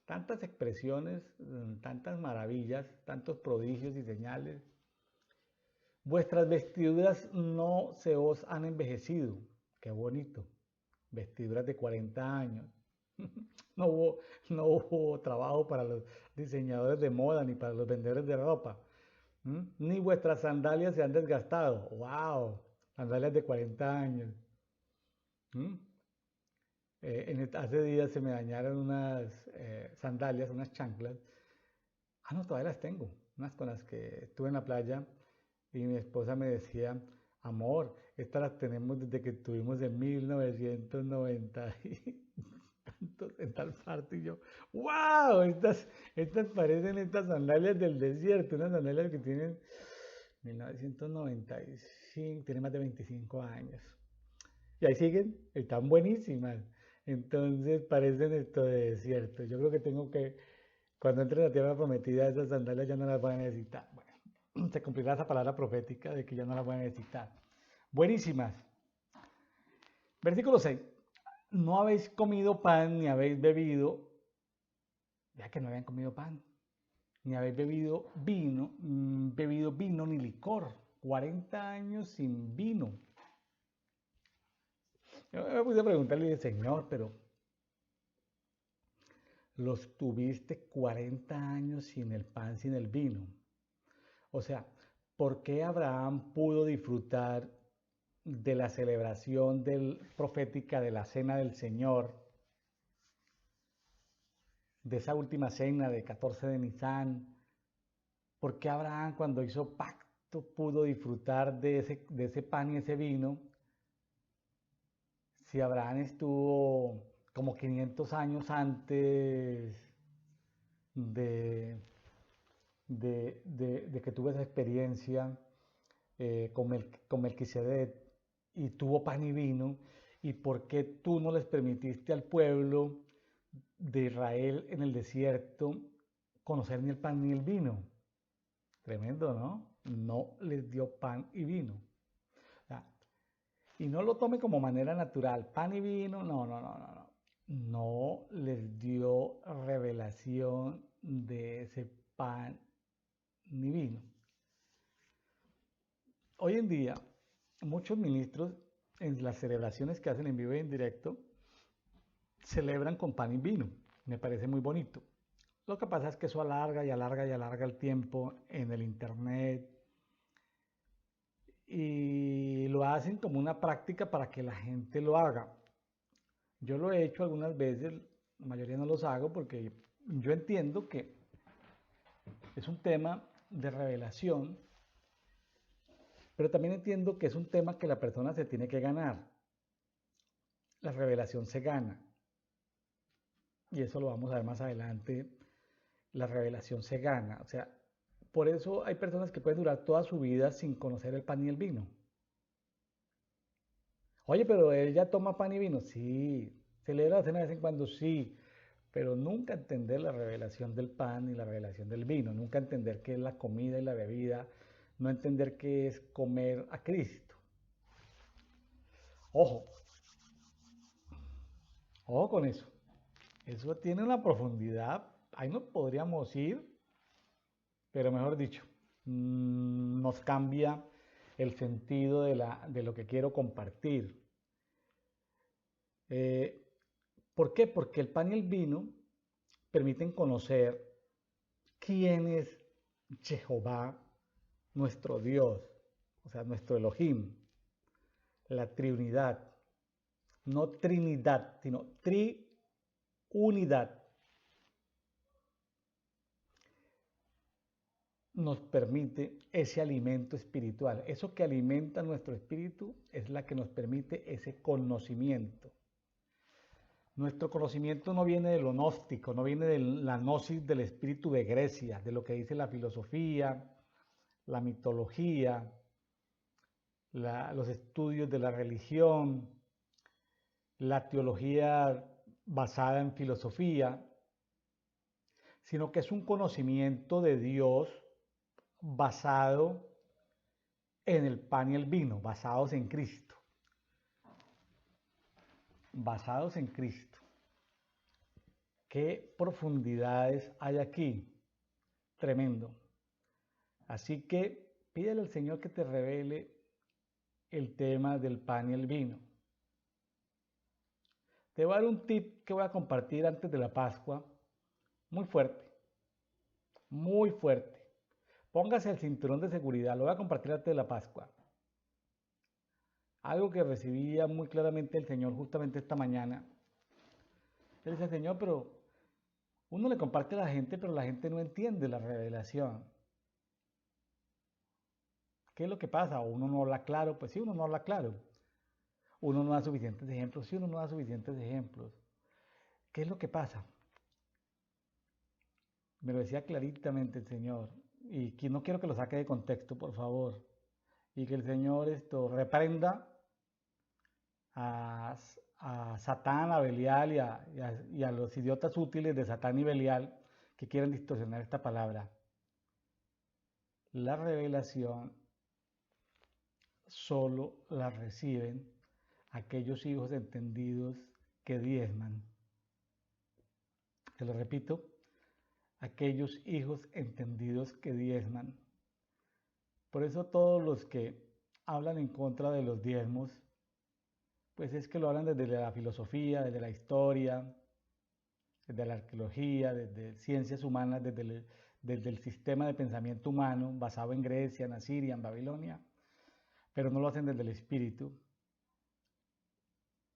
tantas expresiones, tantas maravillas, tantos prodigios y señales. Vuestras vestiduras no se os han envejecido. Qué bonito. Vestiduras de 40 años. No hubo trabajo para los diseñadores de moda ni para los vendedores de ropa. Ni vuestras sandalias se han desgastado. ¡Wow! Sandalias de 40 años. Hace días se me dañaron unas sandalias, unas chanclas. No, todavía las tengo. Unas con las que estuve en la playa y mi esposa me decía, amor, estas las tenemos desde que estuvimos en 1990 en tal parte. Y yo, wow, estas parecen estas sandalias del desierto, unas sandalias que tienen 1995, tienen más de 25 años. Y ahí siguen, están buenísimas. Entonces parecen esto de desierto. Yo creo que tengo que, cuando entre en la tierra prometida, esas sandalias ya no las voy a necesitar. Bueno, se cumplirá esa palabra profética de que ya no las voy a necesitar. Buenísimas. Versículo 6. No habéis comido pan ni habéis bebido, ya que no habían comido pan, ni habéis bebido vino ni licor. 40 años sin vino. Yo me puse a preguntarle, Señor, pero los tuviste 40 años sin el pan, sin el vino. O sea, ¿por qué Abraham pudo disfrutar de la celebración profética de la cena del Señor, de esa última cena de 14 de Nisan? ¿Por qué Abraham, cuando hizo pacto, pudo disfrutar de ese pan y ese vino? Si Abraham estuvo como 500 años antes de que tuve esa experiencia con Melquisedec y tuvo pan y vino, y por qué tú no les permitiste al pueblo de Israel en el desierto conocer ni el pan ni el vino? Tremendo, ¿no? No les dio pan y vino. O sea, y no lo tome como manera natural, pan y vino, no. No les dio revelación de ese pan ni vino. Hoy en día, muchos ministros en las celebraciones que hacen en vivo y en directo celebran con pan y vino. Me parece muy bonito. Lo que pasa es que eso alarga y alarga y alarga el tiempo en el internet y lo hacen como una práctica para que la gente lo haga. Yo lo he hecho algunas veces, la mayoría no los hago porque yo entiendo que es un tema de revelación, pero también entiendo que es un tema que la persona se tiene que ganar. La revelación se gana. Y eso lo vamos a ver más adelante. La revelación se gana. O sea, por eso hay personas que pueden durar toda su vida sin conocer el pan y el vino. Oye, pero él ya toma pan y vino. Sí. Celebra la cena de vez en cuando, sí. Pero nunca entender la revelación del pan y la revelación del vino. Nunca entender qué es la comida y la bebida. No entender qué es comer a Cristo. Ojo. Ojo con eso. Eso tiene una profundidad. Ahí no podríamos ir, pero mejor dicho, nos cambia el sentido de lo que quiero compartir. ¿Por qué? Porque el pan y el vino permiten conocer quién es Jehová, nuestro Dios, o sea, nuestro Elohim, la Trinidad, no Trinidad, sino Triunidad. Nos permite ese alimento espiritual. Eso que alimenta nuestro espíritu es la que nos permite ese conocimiento. Nuestro conocimiento no viene de lo gnóstico, no viene de la gnosis del espíritu de Grecia, de lo que dice la filosofía, la mitología, los estudios de la religión, la teología basada en filosofía, sino que es un conocimiento de Dios basado en el pan y el vino, basados en Cristo. Basados en Cristo. ¿Qué profundidades hay aquí? Tremendo. Así que pídele al Señor que te revele el tema del pan y el vino. Te voy a dar un tip que voy a compartir antes de la Pascua, muy fuerte, muy fuerte. Póngase el cinturón de seguridad, lo voy a compartir antes de la Pascua. Algo que recibía muy claramente el Señor justamente esta mañana. Él dice, Señor, pero uno le comparte a la gente, pero la gente no entiende la revelación. ¿Qué es lo que pasa? ¿Uno no habla claro? Pues sí, uno no habla claro. Uno no da suficientes ejemplos. Sí, uno no da suficientes ejemplos. ¿Qué es lo que pasa? Me lo decía claritamente el Señor. Y que no quiero que lo saque de contexto, por favor. Y que el Señor reprenda a Satán, a Belial y a los idiotas útiles de Satán y Belial que quieren distorsionar esta palabra. La revelación solo la reciben aquellos hijos entendidos que diezman. Te lo repito, aquellos hijos entendidos que diezman. Por eso todos los que hablan en contra de los diezmos, pues es que lo hablan desde la filosofía, desde la historia, desde la arqueología, desde ciencias humanas, desde el sistema de pensamiento humano basado en Grecia, en Asiria, en Babilonia, pero no lo hacen desde el espíritu.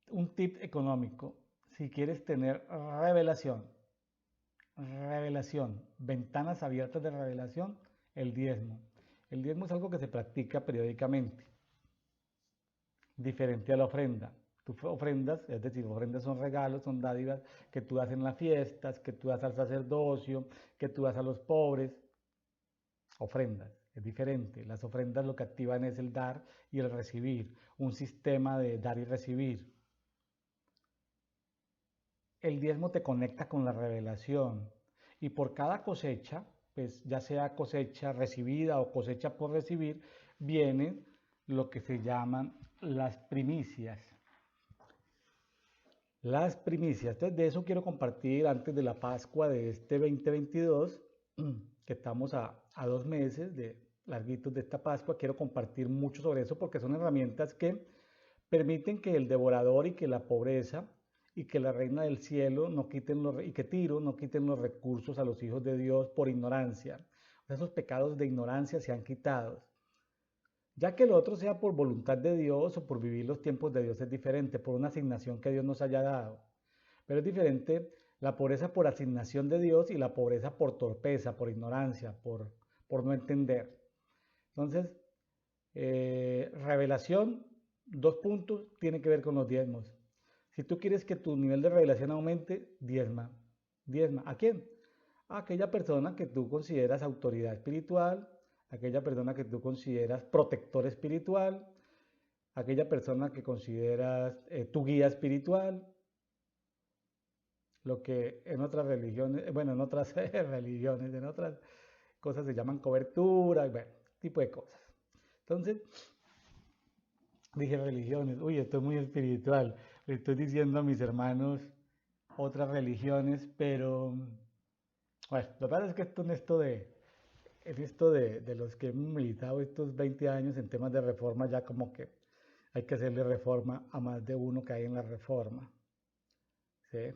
Un tip económico, si quieres tener revelación, ventanas abiertas de revelación, el diezmo. El diezmo es algo que se practica periódicamente, diferente a la ofrenda. Tus ofrendas, es decir, ofrendas son regalos, son dádivas que tú das en las fiestas, que tú das al sacerdocio, que tú das a los pobres. Ofrendas, es diferente. Las ofrendas lo que activan es el dar y el recibir, un sistema de dar y recibir. El diezmo te conecta con la revelación y por cada cosecha, pues ya sea cosecha recibida o cosecha por recibir, vienen lo que se llaman las primicias. Las primicias, entonces de eso quiero compartir antes de la Pascua de este 2022, que estamos a 2 meses de larguitos de esta Pascua, quiero compartir mucho sobre eso porque son herramientas que permiten que el devorador y que la pobreza y que la reina del cielo no quiten y que Tiro no quiten los recursos a los hijos de Dios por ignorancia. Esos pecados de ignorancia se han quitado. Ya que lo otro sea por voluntad de Dios o por vivir los tiempos de Dios es diferente, por una asignación que Dios nos haya dado. Pero es diferente la pobreza por asignación de Dios y la pobreza por torpeza, por ignorancia, por no entender. Entonces, revelación, 2 puntos, tiene que ver con los diezmos. Si tú quieres que tu nivel de revelación aumente, diezma. Diezma. ¿A quién? A aquella persona que tú consideras autoridad espiritual, aquella persona que tú consideras protector espiritual, aquella persona que consideras tu guía espiritual, lo que en otras religiones, bueno, en otras religiones, en otras cosas se llaman cobertura, bueno, tipo de cosas. Entonces, dije religiones, uy, esto es muy espiritual, le estoy diciendo a mis hermanos otras religiones, pero bueno, lo que pasa es que esto de los que hemos militado estos 20 años en temas de reforma, ya como que hay que hacerle reforma a más de uno que hay en la reforma, ¿sí?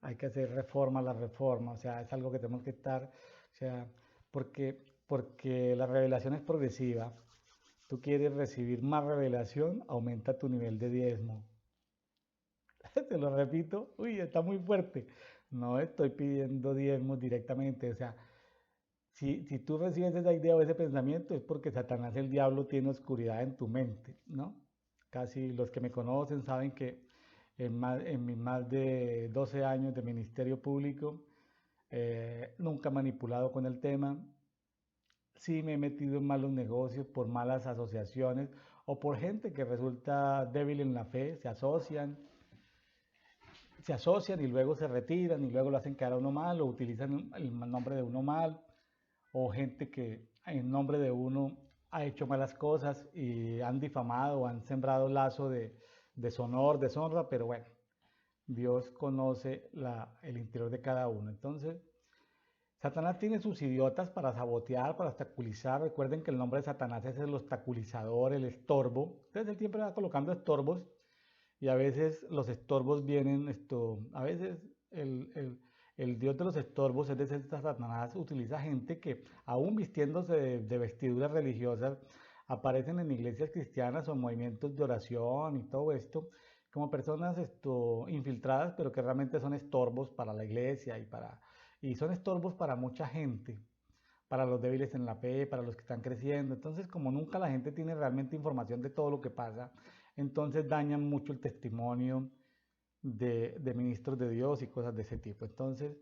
hay que hacer reforma a la reforma, o sea, es algo que tenemos que estar, o sea, porque la revelación es progresiva. Tú quieres recibir más revelación, aumenta tu nivel de diezmo. Te lo repito, uy, está muy fuerte. No estoy pidiendo diezmos directamente, o sea, si tú recibes esa idea o ese pensamiento es porque Satanás, el diablo, tiene oscuridad en tu mente, ¿no? Casi los que me conocen saben que en mis más de 12 años de ministerio público, nunca he manipulado con el tema. Sí me he metido en malos negocios por malas asociaciones o por gente que resulta débil en la fe, se asocian y luego se retiran y luego lo hacen quedar a uno mal o utilizan el nombre de uno mal, o gente que en nombre de uno ha hecho malas cosas y han difamado o han sembrado lazo de deshonor, deshonra, pero bueno, Dios conoce el interior de cada uno. Entonces, Satanás tiene sus idiotas para sabotear, para obstaculizar. Recuerden que el nombre de Satanás es el obstaculizador, el estorbo. Entonces él siempre va colocando estorbos y a veces los estorbos vienen, a veces el Dios de los estorbos, es decir, Satanás utiliza gente que aún vistiéndose de vestiduras religiosas, aparecen en iglesias cristianas o en movimientos de oración y todo esto, como personas infiltradas, pero que realmente son estorbos para la iglesia y son estorbos para mucha gente, para los débiles en la fe, para los que están creciendo. Entonces, como nunca la gente tiene realmente información de todo lo que pasa, entonces dañan mucho el testimonio de ministros de Dios y cosas de ese tipo. Entonces,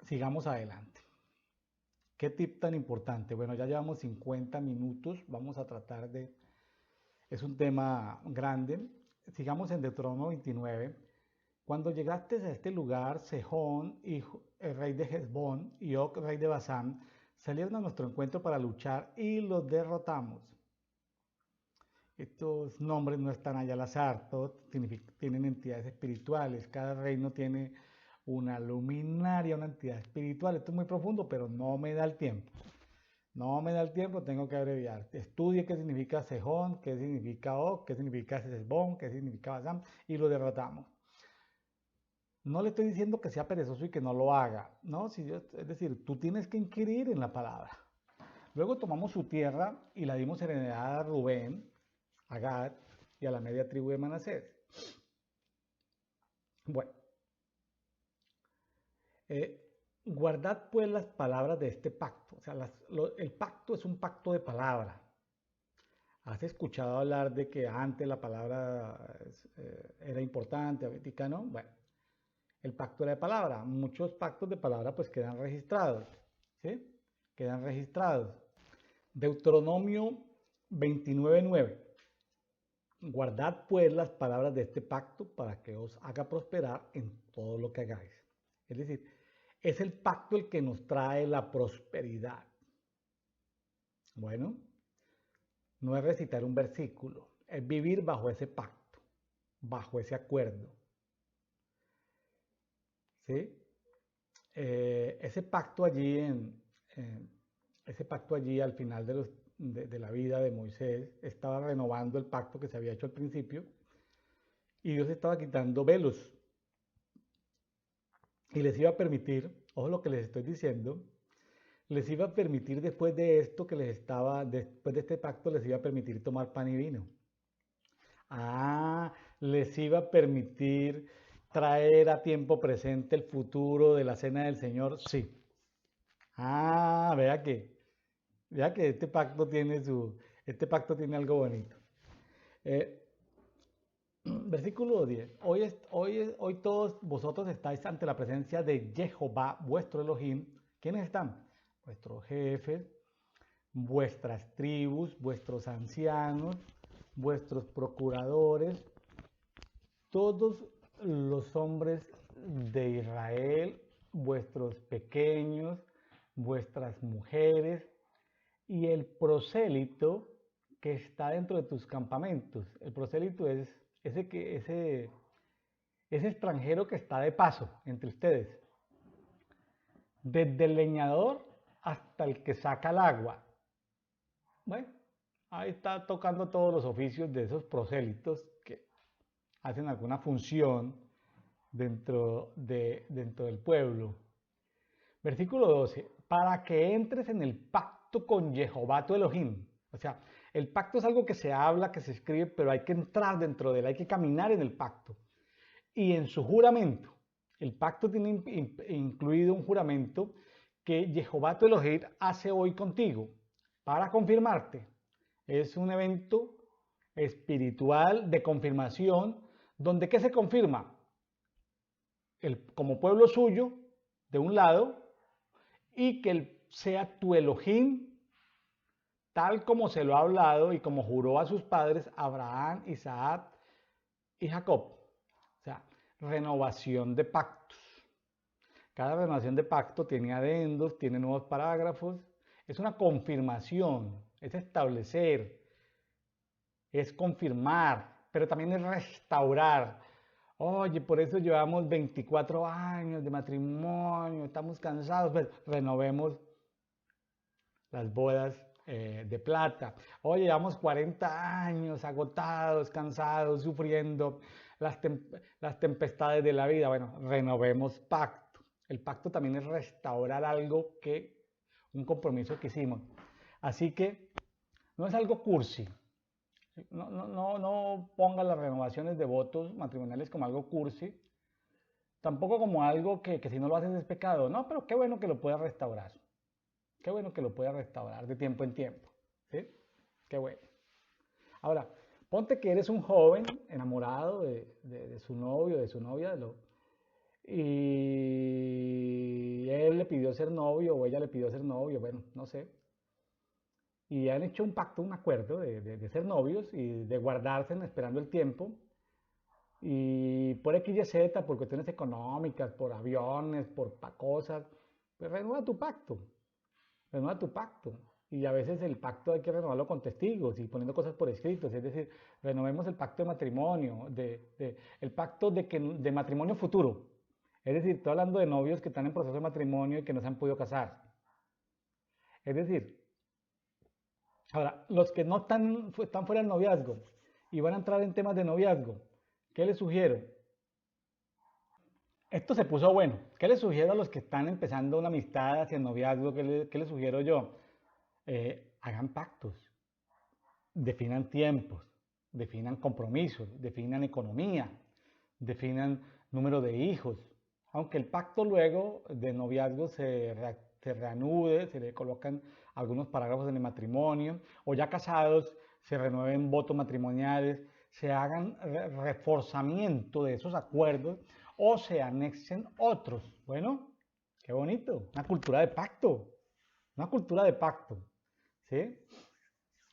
sigamos adelante. ¿Qué tip tan importante? Bueno, ya llevamos 50 minutos, vamos a tratar de... Es un tema grande. Sigamos en Deuteronomio 29. Cuando llegaste a este lugar, Sejón, el rey de Hezbón, y Og, rey de Basán, salieron a nuestro encuentro para luchar y los derrotamos. Estos nombres no están allá al azar, todos tienen entidades espirituales, cada reino tiene una luminaria, una entidad espiritual. Esto es muy profundo, pero no me da el tiempo. No me da el tiempo, tengo que abreviar. Estudie qué significa Sejón, qué significa Og, qué significa Hezbón, qué significa Basán, y lo derrotamos. No le estoy diciendo que sea perezoso y que no lo haga, ¿no? Es decir, tú tienes que inquirir en la palabra. Luego tomamos su tierra y la dimos heredad a Rubén, a Gad y a la media tribu de Manasés. Bueno, guardad pues las palabras de este pacto. O sea, el pacto es un pacto de palabra. ¿Has escuchado hablar de que antes la palabra era importante, ética, no? Bueno, el pacto era de palabra. Muchos pactos de palabra pues quedan registrados, ¿sí? Quedan registrados. Deuteronomio 29:9. Guardad pues las palabras de este pacto para que os haga prosperar en todo lo que hagáis. Es decir, es el pacto el que nos trae la prosperidad. Bueno, no es recitar un versículo, es vivir bajo ese pacto, bajo ese acuerdo. ¿Sí? Ese pacto allí al final de la vida de Moisés estaba renovando el pacto que se había hecho al principio y Dios estaba quitando velos y les iba a permitir, ojo lo que les estoy diciendo, les iba a permitir después de esto después de este pacto les iba a permitir tomar pan y vino. Les iba a permitir traer a tiempo presente el futuro de la cena del Señor, sí. Vea que este pacto tiene algo bonito. Versículo 10. Hoy todos vosotros estáis ante la presencia de Jehová, vuestro Elohim. ¿Quiénes están? Vuestros jefes, vuestras tribus, vuestros ancianos, vuestros procuradores, todos los hombres de Israel, vuestros pequeños, vuestras mujeres y el prosélito que está dentro de tus campamentos. El prosélito es ese extranjero que está de paso entre ustedes, desde el leñador hasta el que saca el agua. Bueno, ahí está tocando todos los oficios de esos prosélitos que hacen alguna función dentro del pueblo. Versículo 12, para que entres en el pacto con Jehová tu Elohim. O sea, el pacto es algo que se habla, que se escribe, pero hay que entrar dentro de él, hay que caminar en el pacto. Y en su juramento, el pacto tiene incluido un juramento que Jehová tu Elohim hace hoy contigo para confirmarte. Es un evento espiritual de confirmación, donde ¿qué se confirma? Como pueblo suyo, de un lado, y que él sea tu Elohim, tal como se lo ha hablado y como juró a sus padres Abraham, Isaac y Jacob. O sea, renovación de pactos. Cada renovación de pacto tiene adendos, tiene nuevos parágrafos. Es una confirmación, es establecer, es confirmar, pero también es restaurar. Oye, por eso llevamos 24 años de matrimonio, estamos cansados, pues renovemos las bodas de plata. Oye, llevamos 40 años agotados, cansados, sufriendo las tempestades de la vida. Bueno, renovemos pacto. El pacto también es restaurar algo un compromiso que hicimos. Así que no es algo cursi. No ponga las renovaciones de votos matrimoniales como algo cursi. Tampoco como algo que si no lo haces es pecado. No, pero qué bueno que lo puedas restaurar. Qué bueno que lo puedas restaurar de tiempo en tiempo. ¿Sí? Qué bueno. Ahora, ponte que eres un joven enamorado de su novio, de su novia, y él le pidió ser novio o ella le pidió ser novio, bueno, no sé. Y han hecho un pacto, un acuerdo de ser novios y de guardarse esperando el tiempo. Y por X y Z, por cuestiones económicas, por aviones, por cosas, pues renueva tu pacto. Renueva tu pacto. Y a veces el pacto hay que renovarlo con testigos y poniendo cosas por escrito. Es decir, renovemos el pacto de matrimonio, el pacto de matrimonio futuro. Es decir, estoy hablando de novios que están en proceso de matrimonio y que no se han podido casar. Es decir, ahora, los que no están fuera del noviazgo y van a entrar en temas de noviazgo, ¿qué les sugiero? Esto se puso bueno. ¿Qué les sugiero a los que están empezando una amistad hacia el noviazgo? ¿Qué les sugiero yo? Hagan pactos, definan tiempos, definan compromisos, definan economía, definan número de hijos. Aunque el pacto luego de noviazgo se reanude, se le colocan algunos parágrafos en el matrimonio, o ya casados se renueven votos matrimoniales, se hagan reforzamiento de esos acuerdos o se anexen otros. Bueno, qué bonito, una cultura de pacto, una cultura de pacto. ¿Sí?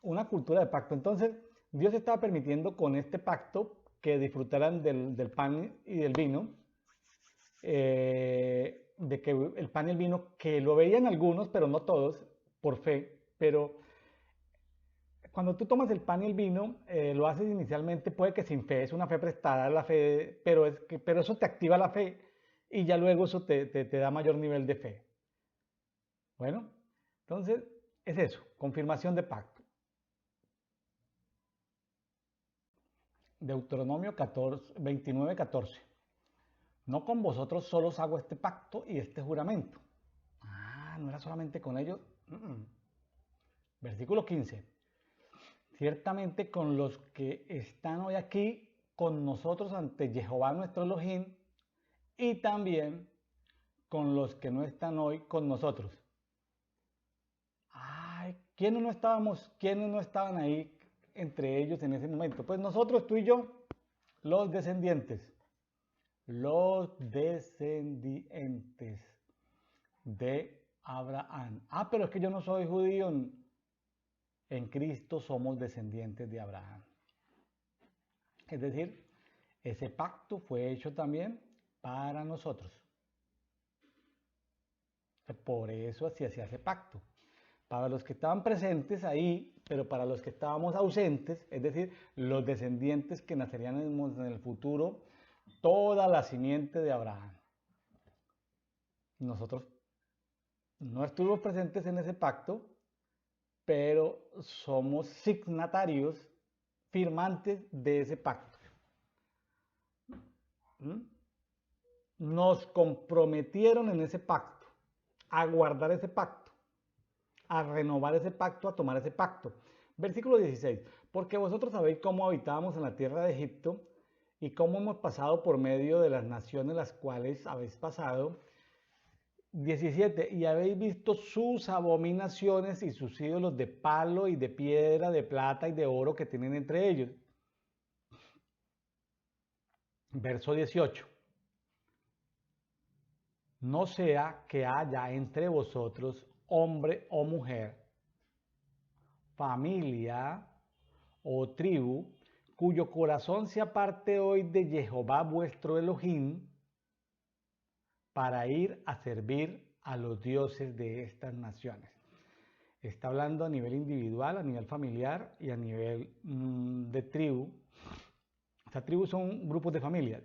Una cultura de pacto. Entonces, Dios estaba permitiendo con este pacto que disfrutaran del pan y del vino, de que el pan y el vino, que lo veían algunos, pero no todos, por fe, pero cuando tú tomas el pan y el vino, lo haces inicialmente, puede que sin fe, es una fe prestada, la fe, pero eso te activa la fe y ya luego eso te da mayor nivel de fe. Bueno, entonces es eso, confirmación de pacto. Deuteronomio 29, 14. No con vosotros solos hago este pacto y este juramento. Ah, no era solamente con ellos. Versículo 15. Ciertamente con los que están hoy aquí con nosotros ante Jehová nuestro Elohim y también con los que no están hoy con nosotros. Ay, ¿quiénes no estaban ahí entre ellos en ese momento? Pues nosotros, tú y yo, los descendientes de Abraham. Ah, pero es que yo no soy judío. En Cristo somos descendientes de Abraham. Es decir, ese pacto fue hecho también para nosotros. Por eso así se hace pacto. Para los que estaban presentes ahí, pero para los que estábamos ausentes, es decir, los descendientes que nacerían en el futuro, toda la simiente de Abraham. Nosotros no estuvimos presentes en ese pacto, pero somos signatarios, firmantes de ese pacto. ¿Mm? nos comprometieron en ese pacto, a guardar ese pacto, a renovar ese pacto, a tomar ese pacto. Versículo 16, porque vosotros sabéis cómo habitábamos en la tierra de Egipto y cómo hemos pasado por medio de las naciones las cuales habéis pasado. 17, y habéis visto sus abominaciones y sus ídolos de palo y de piedra, de plata y de oro que tienen entre ellos. Verso 18. No sea que haya entre vosotros hombre o mujer, familia o tribu, cuyo corazón se aparte hoy de Jehová vuestro Elohim, para ir a servir a los dioses de estas naciones. Está hablando a nivel individual, a nivel familiar y a nivel de tribu. Estas tribus son grupos de familias,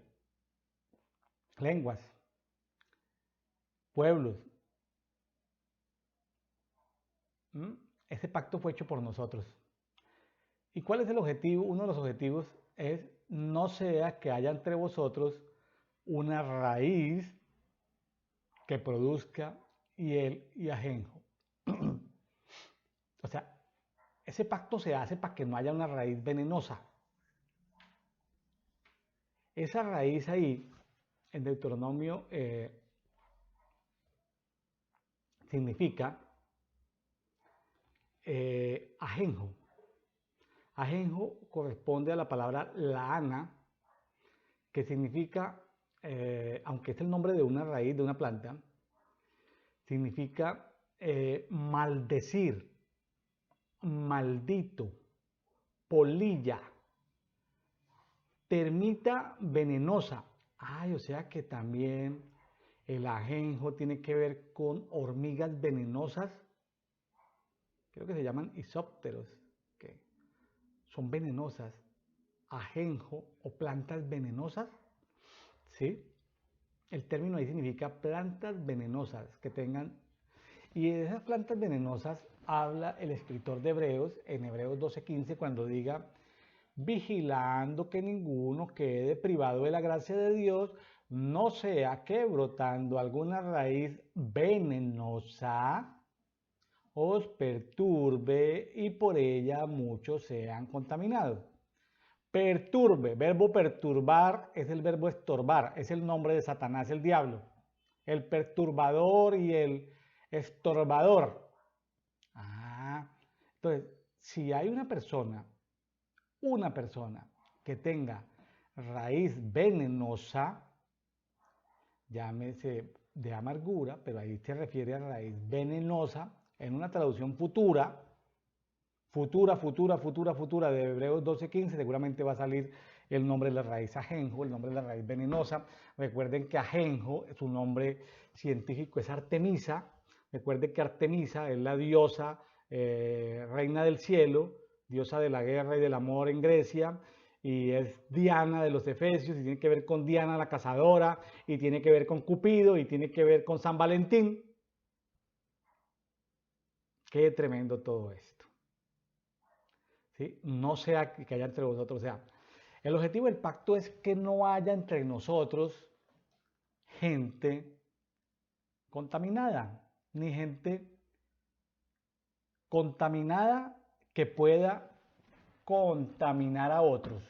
lenguas, pueblos. Ese pacto fue hecho por nosotros. ¿Y cuál es el objetivo? Uno de los objetivos es no sea que haya entre vosotros una raíz que produzca hiel y ajenjo. O sea, ese pacto se hace para que no haya una raíz venenosa. Esa raíz ahí, en Deuteronomio, significa ajenjo. Ajenjo corresponde a la palabra laana, que significa, aunque es el nombre de una raíz de una planta, significa maldecir, maldito, polilla, termita venenosa. Ay, o sea que también el ajenjo tiene que ver con hormigas venenosas. Creo que se llaman isópteros, que son venenosas. Ajenjo o plantas venenosas, ¿sí? El término ahí significa plantas venenosas que tengan. Y de esas plantas venenosas habla el escritor de Hebreos en Hebreos 12:15 cuando diga: vigilando que ninguno quede privado de la gracia de Dios, no sea que brotando alguna raíz venenosa os perturbe y por ella muchos sean contaminados. Perturbe, verbo perturbar es el verbo estorbar, es el nombre de Satanás, el diablo. El perturbador y el estorbador. Entonces, si hay una persona que tenga raíz venenosa, llámese de amargura, pero ahí se refiere a raíz venenosa, en una traducción futura de Hebreos 12:15, seguramente va a salir el nombre de la raíz ajenjo, el nombre de la raíz venenosa. Recuerden que ajenjo, su nombre científico es Artemisa. Recuerden que Artemisa es la diosa reina del cielo, diosa de la guerra y del amor en Grecia, y es Diana de los Efesios, y tiene que ver con Diana la cazadora, y tiene que ver con Cupido, y tiene que ver con San Valentín. Qué tremendo todo esto. ¿Sí? No sea que haya entre vosotros, o sea, el objetivo del pacto es que no haya entre nosotros gente contaminada, ni gente contaminada que pueda contaminar a otros.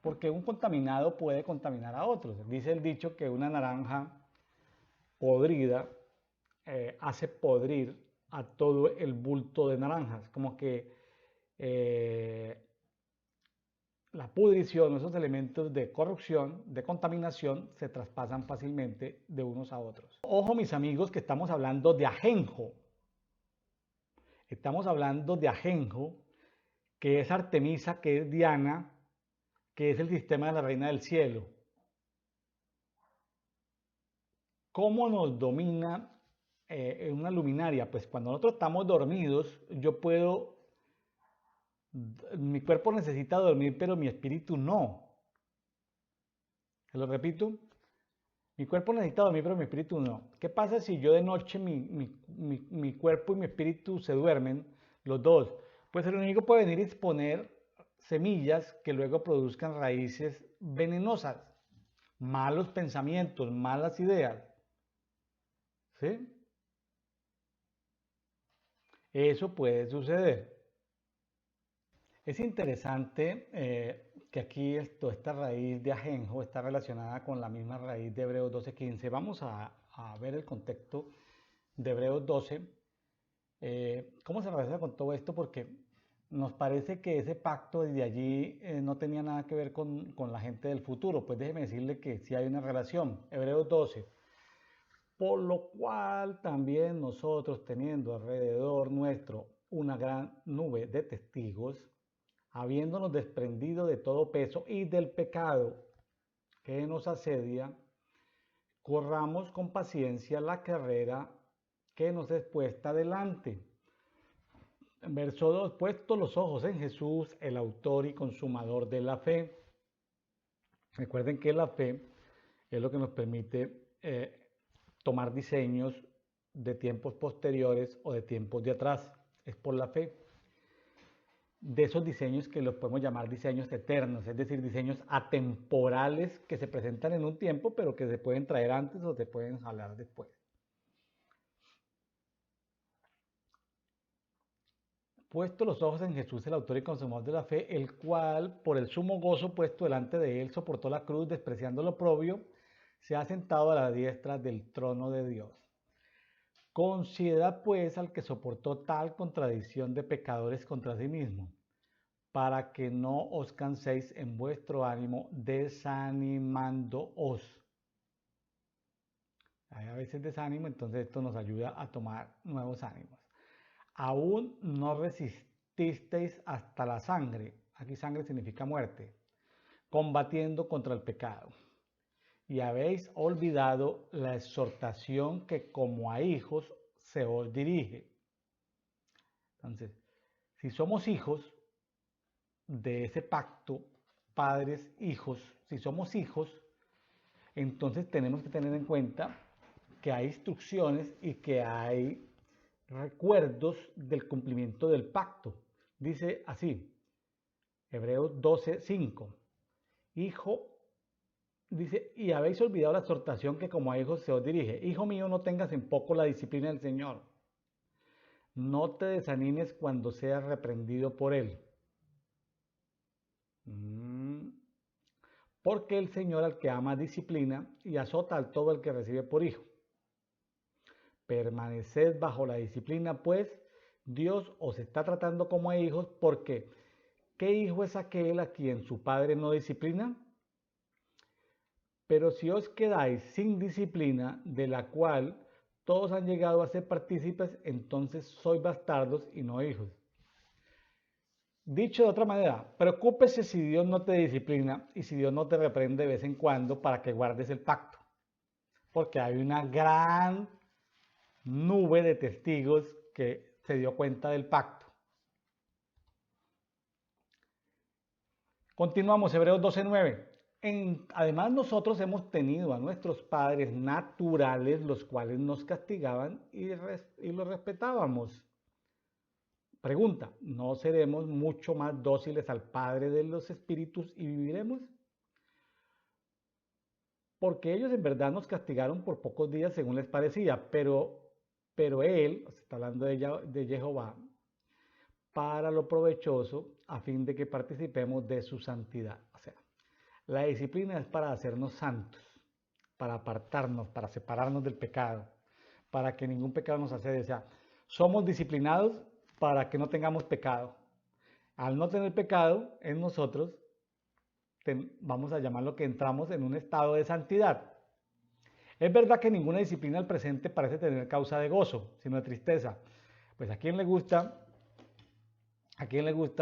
Porque un contaminado puede contaminar a otros. Dice el dicho que una naranja podrida hace podrir a todo el bulto de naranjas. Como que la pudrición, esos elementos de corrupción, de contaminación, se traspasan fácilmente de unos a otros. Ojo, mis amigos, que estamos hablando de ajenjo. Estamos hablando de ajenjo, que es Artemisa, que es Diana, que es el sistema de la reina del cielo. ¿Cómo nos domina una luminaria? Pues cuando nosotros estamos dormidos, mi cuerpo necesita dormir, pero mi espíritu no. Se lo repito, mi cuerpo necesita dormir, pero mi espíritu no. ¿Qué pasa si yo de noche mi cuerpo y mi espíritu se duermen, los dos? Pues el enemigo puede venir y exponer semillas que luego produzcan raíces venenosas. malos pensamientos, malas ideas, ¿sí? Eso puede suceder. Es interesante que aquí esta raíz de ajenjo está relacionada con la misma raíz de Hebreos 12:15. Vamos a ver el contexto de Hebreos 12. ¿Cómo se relaciona con todo esto? Porque nos parece que ese pacto desde allí no tenía nada que ver con la gente del futuro. Pues déjeme decirle que sí hay una relación. Hebreos 12. Por lo cual también nosotros, teniendo alrededor nuestro una gran nube de testigos, habiéndonos desprendido de todo peso y del pecado que nos asedia, corramos con paciencia la carrera que nos es puesta delante. Verso 2, puesto los ojos en Jesús, el autor y consumador de la fe. Recuerden que la fe es lo que nos permite tomar diseños de tiempos posteriores o de tiempos de atrás. Es por la fe. De esos diseños que los podemos llamar diseños eternos, es decir, diseños atemporales que se presentan en un tiempo, pero que se pueden traer antes o se pueden jalar después. Puesto los ojos en Jesús, el autor y consumador de la fe, el cual, por el sumo gozo puesto delante de él, soportó la cruz, despreciando lo oprobio, se ha sentado a la diestra del trono de Dios. Considera pues al que soportó tal contradicción de pecadores contra sí mismo, para que no os canséis en vuestro ánimo, desanimándoos. Hay a veces desánimo, entonces esto nos ayuda a tomar nuevos ánimos. Aún no resististeis hasta la sangre, aquí sangre significa muerte, combatiendo contra el pecado. Y habéis olvidado la exhortación que como a hijos se os dirige. Entonces, si somos hijos de ese pacto, padres, hijos, si somos hijos, entonces tenemos que tener en cuenta que hay instrucciones y que hay recuerdos del cumplimiento del pacto. Dice así, Hebreos 12:5. Hijo, dice, y habéis olvidado la exhortación que como a hijos se os dirige. Hijo mío, no tengas en poco la disciplina del Señor. No te desanimes cuando seas reprendido por él. Porque el Señor al que ama disciplina y azota al todo el que recibe por hijo. Permaneced bajo la disciplina, pues Dios os está tratando como a hijos, porque ¿qué hijo es aquel a quien su padre no disciplina? Pero si os quedáis sin disciplina, de la cual todos han llegado a ser partícipes, entonces sois bastardos y no hijos. Dicho de otra manera, preocúpese si Dios no te disciplina y si Dios no te reprende de vez en cuando para que guardes el pacto. Porque hay una gran nube de testigos que se dio cuenta del pacto. Continuamos, Hebreos 12:9. Además nosotros hemos tenido a nuestros padres naturales, los cuales nos castigaban y los respetábamos. Pregunta, ¿no seremos mucho más dóciles al Padre de los Espíritus y viviremos? Porque ellos en verdad nos castigaron por pocos días según les parecía, pero Él, está hablando de Jehová, para lo provechoso a fin de que participemos de su santidad. O sea, la disciplina es para hacernos santos, para apartarnos, para separarnos del pecado, para que ningún pecado nos asede. O sea, somos disciplinados para que no tengamos pecado. Al no tener pecado en nosotros, vamos a llamarlo que entramos en un estado de santidad. Es verdad que ninguna disciplina al presente parece tener causa de gozo, sino de tristeza. Pues ¿a quién le gusta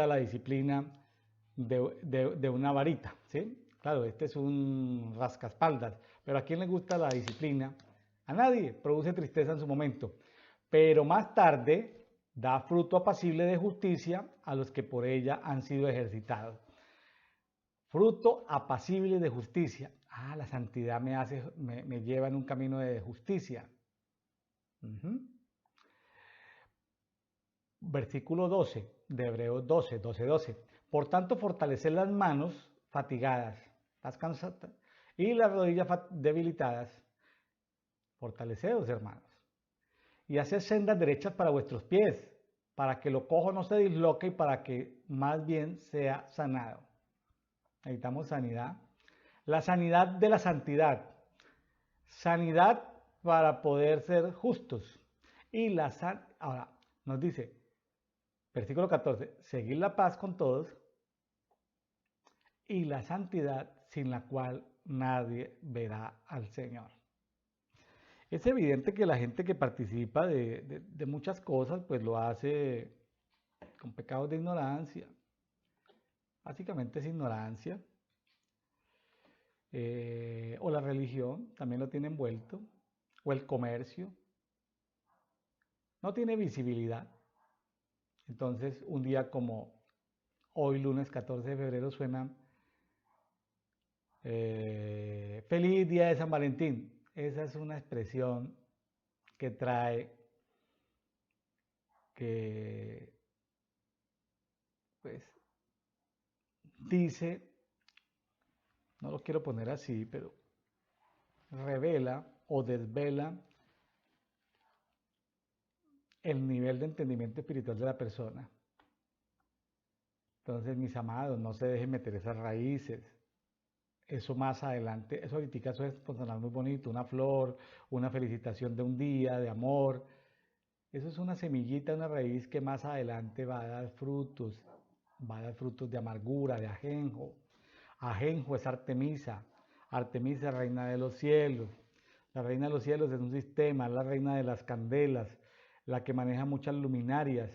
la disciplina de una varita? ¿Sí? Claro, este es un rascaespaldas, pero ¿a quién le gusta la disciplina? A nadie, produce tristeza en su momento. Pero más tarde da fruto apacible de justicia a los que por ella han sido ejercitados. Fruto apacible de justicia. La santidad me lleva en un camino de justicia. Versículo 12 de Hebreos 12. Por tanto, fortaleced las manos fatigadas, las cansadas, y las rodillas debilitadas, fortaleceos, hermanos, y haced sendas derechas para vuestros pies, para que lo cojo no se disloque y para que más bien sea sanado. Necesitamos sanidad. La sanidad de la santidad. Sanidad para poder ser justos. Y ahora nos dice, versículo 14, seguir la paz con todos y la santidad sin la cual nadie verá al Señor. Es evidente que la gente que participa de muchas cosas, pues lo hace con pecados de ignorancia. Básicamente es ignorancia. O la religión también lo tiene envuelto. O el comercio. No tiene visibilidad. Entonces, un día como hoy, lunes 14 de febrero, suena feliz día de San Valentín. Esa es una expresión que trae, que pues dice, no lo quiero poner así, pero revela o desvela el nivel de entendimiento espiritual de la persona. Entonces, mis amados, no se dejen meter esas raíces. Eso más adelante, eso ahorita eso es sonar muy bonito, una flor, una felicitación de un día, de amor. Eso es una semillita, una raíz que más adelante va a dar frutos de amargura, de ajenjo. Ajenjo es Artemisa, Artemisa es reina de los cielos. La reina de los cielos es un sistema, es la reina de las candelas, la que maneja muchas luminarias.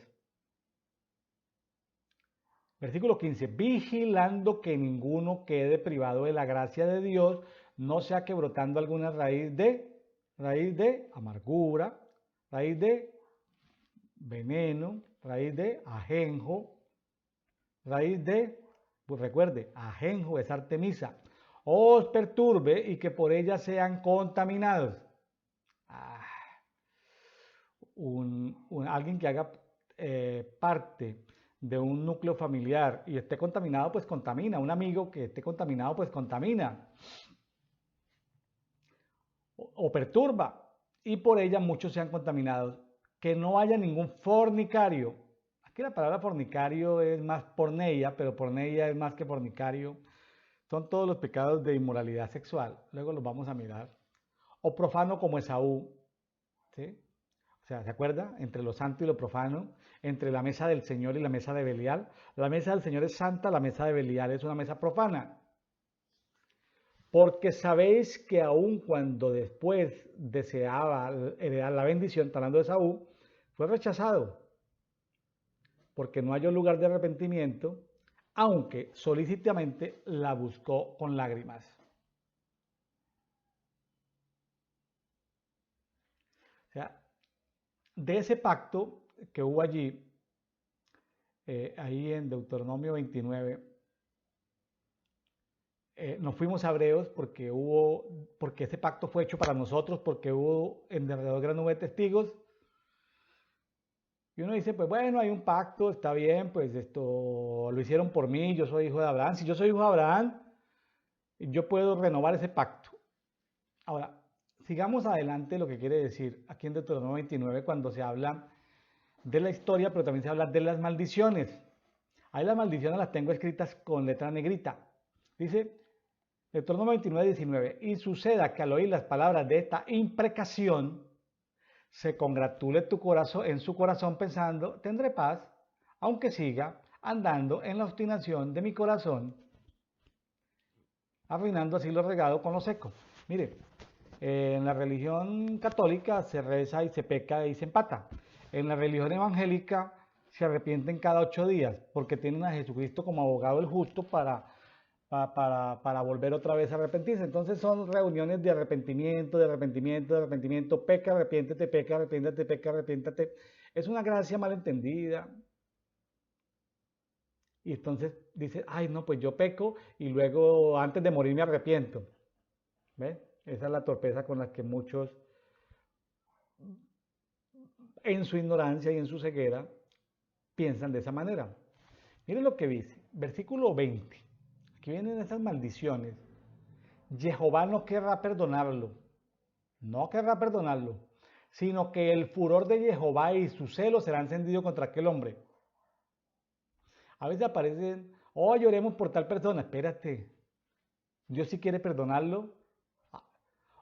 Versículo 15, vigilando que ninguno quede privado de la gracia de Dios, no sea que brotando alguna raíz de amargura, raíz de veneno, raíz de ajenjo, raíz de, pues recuerde, ajenjo es Artemisa, os perturbe y que por ella sean contaminados. Alguien que haga parte de un núcleo familiar y esté contaminado, pues contamina. Un amigo que esté contaminado, pues contamina. O perturba. Y por ella muchos sean contaminados. Que no haya ningún fornicario. Aquí la palabra fornicario es más porneia, pero porneia es más que fornicario. Son todos los pecados de inmoralidad sexual. Luego los vamos a mirar. O profano como Esaú. ¿Sí? O sea, ¿se acuerda? Entre lo santo y lo profano, entre la mesa del Señor y la mesa de Belial. La mesa del Señor es santa, la mesa de Belial es una mesa profana. Porque sabéis que aun cuando después deseaba heredar la bendición, hablando de Saúl, fue rechazado, porque no halló lugar de arrepentimiento, aunque solícitamente la buscó con lágrimas. O sea, de ese pacto que hubo allí, ahí en Deuteronomio 29, nos fuimos a Hebreos porque ese pacto fue hecho para nosotros, porque hubo en alrededor gran nube de testigos. Y uno dice, pues bueno, hay un pacto, está bien, pues esto lo hicieron por mí, yo soy hijo de Abraham. Si yo soy hijo de Abraham, yo puedo renovar ese pacto. Ahora, sigamos adelante lo que quiere decir aquí en Deuteronomio 29 cuando se habla de la historia, pero también se habla de las maldiciones. Ahí las maldiciones las tengo escritas con letra negrita. Dice, Deuteronomio 29, 19, y suceda que al oír las palabras de esta imprecación, se congratule tu corazón en su corazón pensando, tendré paz, aunque siga andando en la obstinación de mi corazón, arruinando así lo regado con lo seco. Mire, en la religión católica se reza y se peca y se empata. En la religión evangélica se arrepienten cada 8 días porque tienen a Jesucristo como abogado el justo para volver otra vez a arrepentirse. Entonces son reuniones de arrepentimiento, de arrepentimiento, de arrepentimiento, peca, arrepiéntete, peca, arrepiéntate, peca, arrepiéntate. Es una gracia malentendida. Y entonces dice, ay no, pues yo peco y luego antes de morir me arrepiento. ¿Ves? Esa es la torpeza con la que muchos, en su ignorancia y en su ceguera, piensan de esa manera. Miren lo que dice, versículo 20. Aquí vienen esas maldiciones Jehová no querrá perdonarlo, no querrá perdonarlo, sino que el furor de Jehová y su celo será encendido contra aquel hombre. A veces aparecen, oh, lloremos por tal persona, espérate, Dios sí quiere perdonarlo,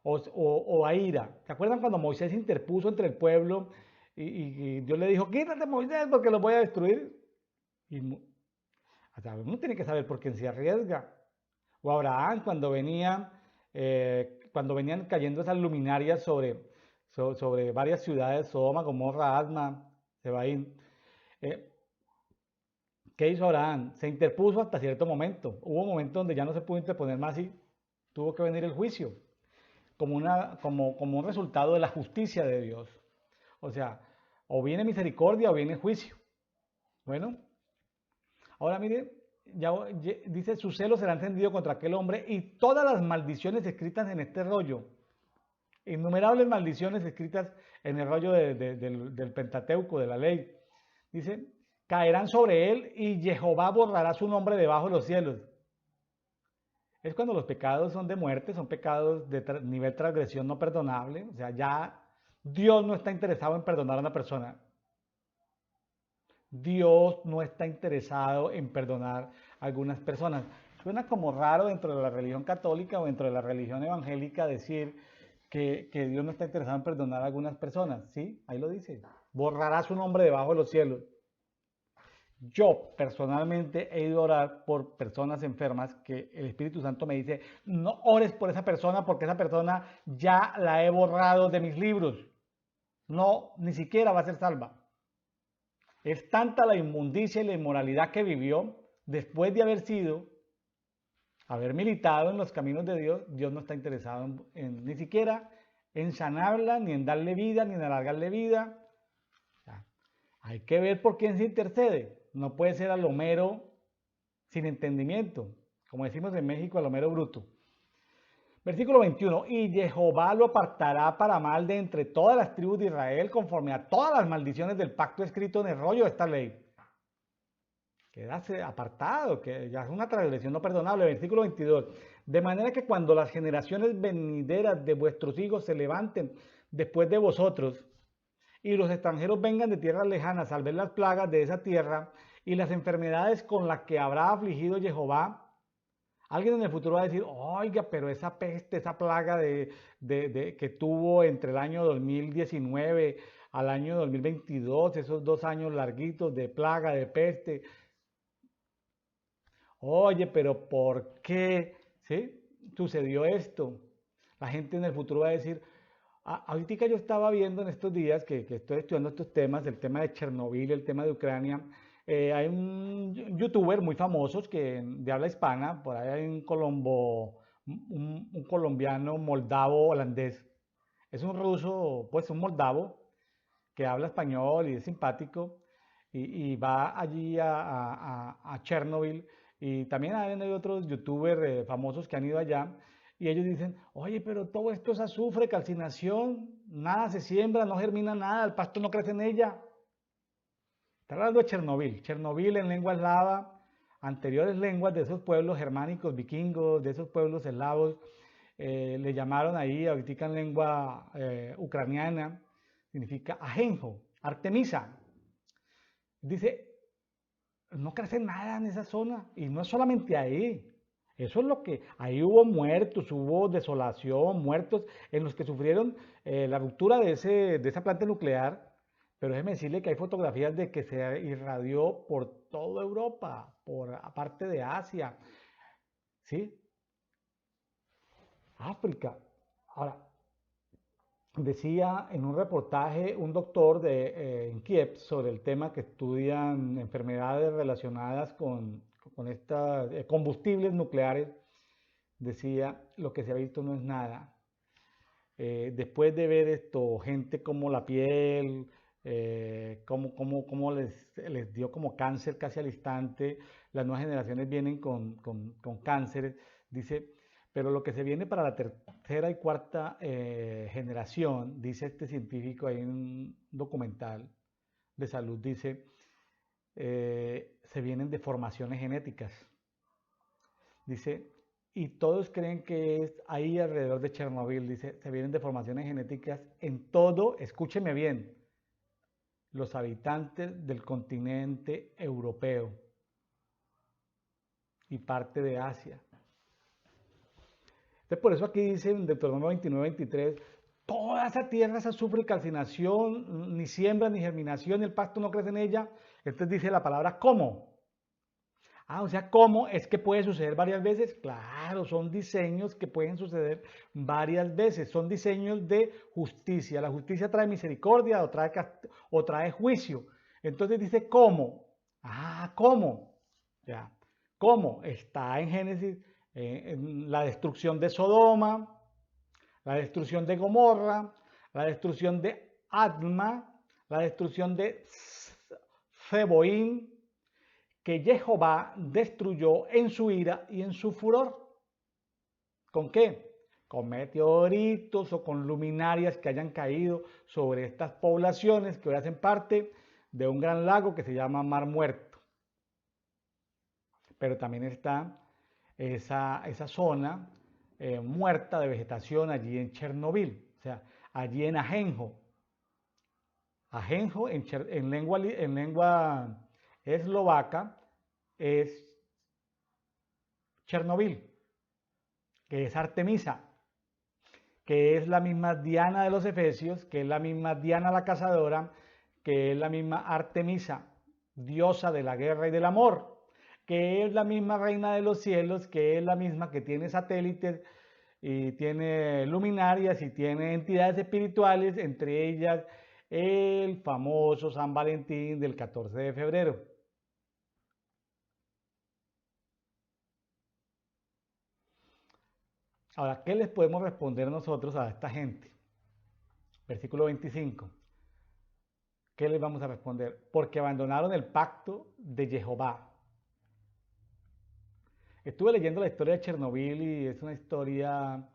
o a ira. ¿Se acuerdan cuando Moisés interpuso entre el pueblo y Dios le dijo, quítate Moisés porque los voy a destruir? Y o sea, uno tiene que saber por quién se arriesga. O Abraham cuando venían cayendo esas luminarias sobre varias ciudades, Sodoma, Gomorra, Adma, Sebaín. Eh, ¿Qué hizo Abraham? Se interpuso hasta cierto momento. Hubo un momento donde ya no se pudo interponer más y tuvo que venir el juicio, como un resultado de la justicia de Dios. O sea, o viene misericordia o viene juicio. Bueno, ahora mire, dice, su celo será encendido contra aquel hombre y todas las maldiciones escritas en este rollo, innumerables maldiciones escritas en el rollo del Pentateuco, de la ley, dice, caerán sobre él y Jehová borrará su nombre debajo de los cielos. Es cuando los pecados son de muerte, son pecados de nivel transgresión no perdonable, o sea, ya Dios no está interesado en perdonar a una persona. Dios no está interesado en perdonar a algunas personas. Suena como raro dentro de la religión católica o dentro de la religión evangélica decir que Dios no está interesado en perdonar a algunas personas. ¿Sí? Ahí lo dice. Borrará su nombre debajo de los cielos. Yo personalmente he ido a orar por personas enfermas que el Espíritu Santo me dice, no ores por esa persona porque esa persona ya la he borrado de mis libros. No, ni siquiera va a ser salva. Es tanta la inmundicia y la inmoralidad que vivió después de haber militado en los caminos de Dios. Dios no está interesado ni siquiera en sanarla, ni en darle vida, ni en alargarle vida. O sea, hay que ver por quién se intercede. No puede ser al Homero sin entendimiento, como decimos en México, al Homero bruto. Versículo 21, y Jehová lo apartará para mal de entre todas las tribus de Israel, conforme a todas las maldiciones del pacto escrito en el rollo de esta ley. Quédase apartado, que ya es una transgresión no perdonable. Versículo 22, de manera que cuando las generaciones venideras de vuestros hijos se levanten después de vosotros, y los extranjeros vengan de tierras lejanas al ver las plagas de esa tierra y las enfermedades con las que habrá afligido Jehová, alguien en el futuro va a decir, oiga, pero esa peste, esa plaga que tuvo entre el año 2019 al año 2022, esos 2 años larguitos de plaga, de peste. Oye, pero ¿por qué? ¿Sí? Sucedió esto. La gente en el futuro va a decir, ahorita yo estaba viendo en estos días que estoy estudiando estos temas, el tema de Chernobyl, el tema de Ucrania. Hay un youtuber muy famoso de habla hispana, por ahí hay un colombiano moldavo holandés. Es un ruso, pues un moldavo, que habla español y es simpático y va allí a Chernobyl. Y también hay otros youtubers famosos que han ido allá y ellos dicen, oye, pero todo esto es azufre, calcinación, nada se siembra, no germina nada, el pasto no crece en ella. Está hablando de Chernobyl. Chernobyl en lengua eslava, anteriores lenguas de esos pueblos germánicos, vikingos, de esos pueblos eslavos, le llamaron ahí, ahorita en lengua ucraniana, significa ajenjo, Artemisa. Dice, no crece nada en esa zona y no es solamente ahí. Eso es lo que, ahí hubo muertos, hubo desolación, muertos en los que sufrieron la ruptura de esa planta nuclear, pero déjeme decirle que hay fotografías de que se irradió por toda Europa, por aparte de Asia, ¿sí? África. Ahora, decía en un reportaje un doctor en Kiev sobre el tema que estudian enfermedades relacionadas con estos combustibles nucleares, decía, lo que se ha visto no es nada. Después de ver esto, gente como la piel, cómo les dio como cáncer casi al instante, las nuevas generaciones vienen con cánceres, dice, pero lo que se viene para la tercera y cuarta generación, dice este científico, hay un documental de salud, dice, se vienen deformaciones genéticas. Dice, y todos creen que es ahí alrededor de Chernobyl. Dice, se vienen deformaciones genéticas en todo, escúcheme bien, los habitantes del continente europeo y parte de Asia. Entonces, por eso aquí dice en Deuteronomio 29-23, toda esa tierra esa sufre calcinación, ni siembra, ni germinación, el pasto no crece en ella. Entonces dice la palabra ¿cómo? O sea, ¿cómo es que puede suceder varias veces? Claro, son diseños que pueden suceder varias veces, son diseños de justicia. La justicia trae misericordia o trae juicio. Entonces dice, ¿cómo? ¿Cómo? Ya, ¿cómo? Está en Génesis, en la destrucción de Sodoma, la destrucción de Gomorra, la destrucción de Adma, la destrucción de Zeboín, que Jehová destruyó en su ira y en su furor. ¿Con qué? Con meteoritos o con luminarias que hayan caído sobre estas poblaciones que hoy hacen parte de un gran lago que se llama Mar Muerto. Pero también está esa zona muerta de vegetación allí en Chernobyl, o sea, allí en Ajenjo. Ajenjo en lengua eslovaca es Chernobyl, que es Artemisa, que es la misma Diana de los Efesios, que es la misma Diana la cazadora, que es la misma Artemisa, diosa de la guerra y del amor, que es la misma reina de los cielos, que es la misma que tiene satélites y tiene luminarias y tiene entidades espirituales, entre ellas el famoso San Valentín del 14 de febrero. Ahora, ¿qué les podemos responder nosotros a esta gente? Versículo 25. ¿Qué les vamos a responder? Porque abandonaron el pacto de Jehová. Estuve leyendo la historia de Chernobyl y es una historia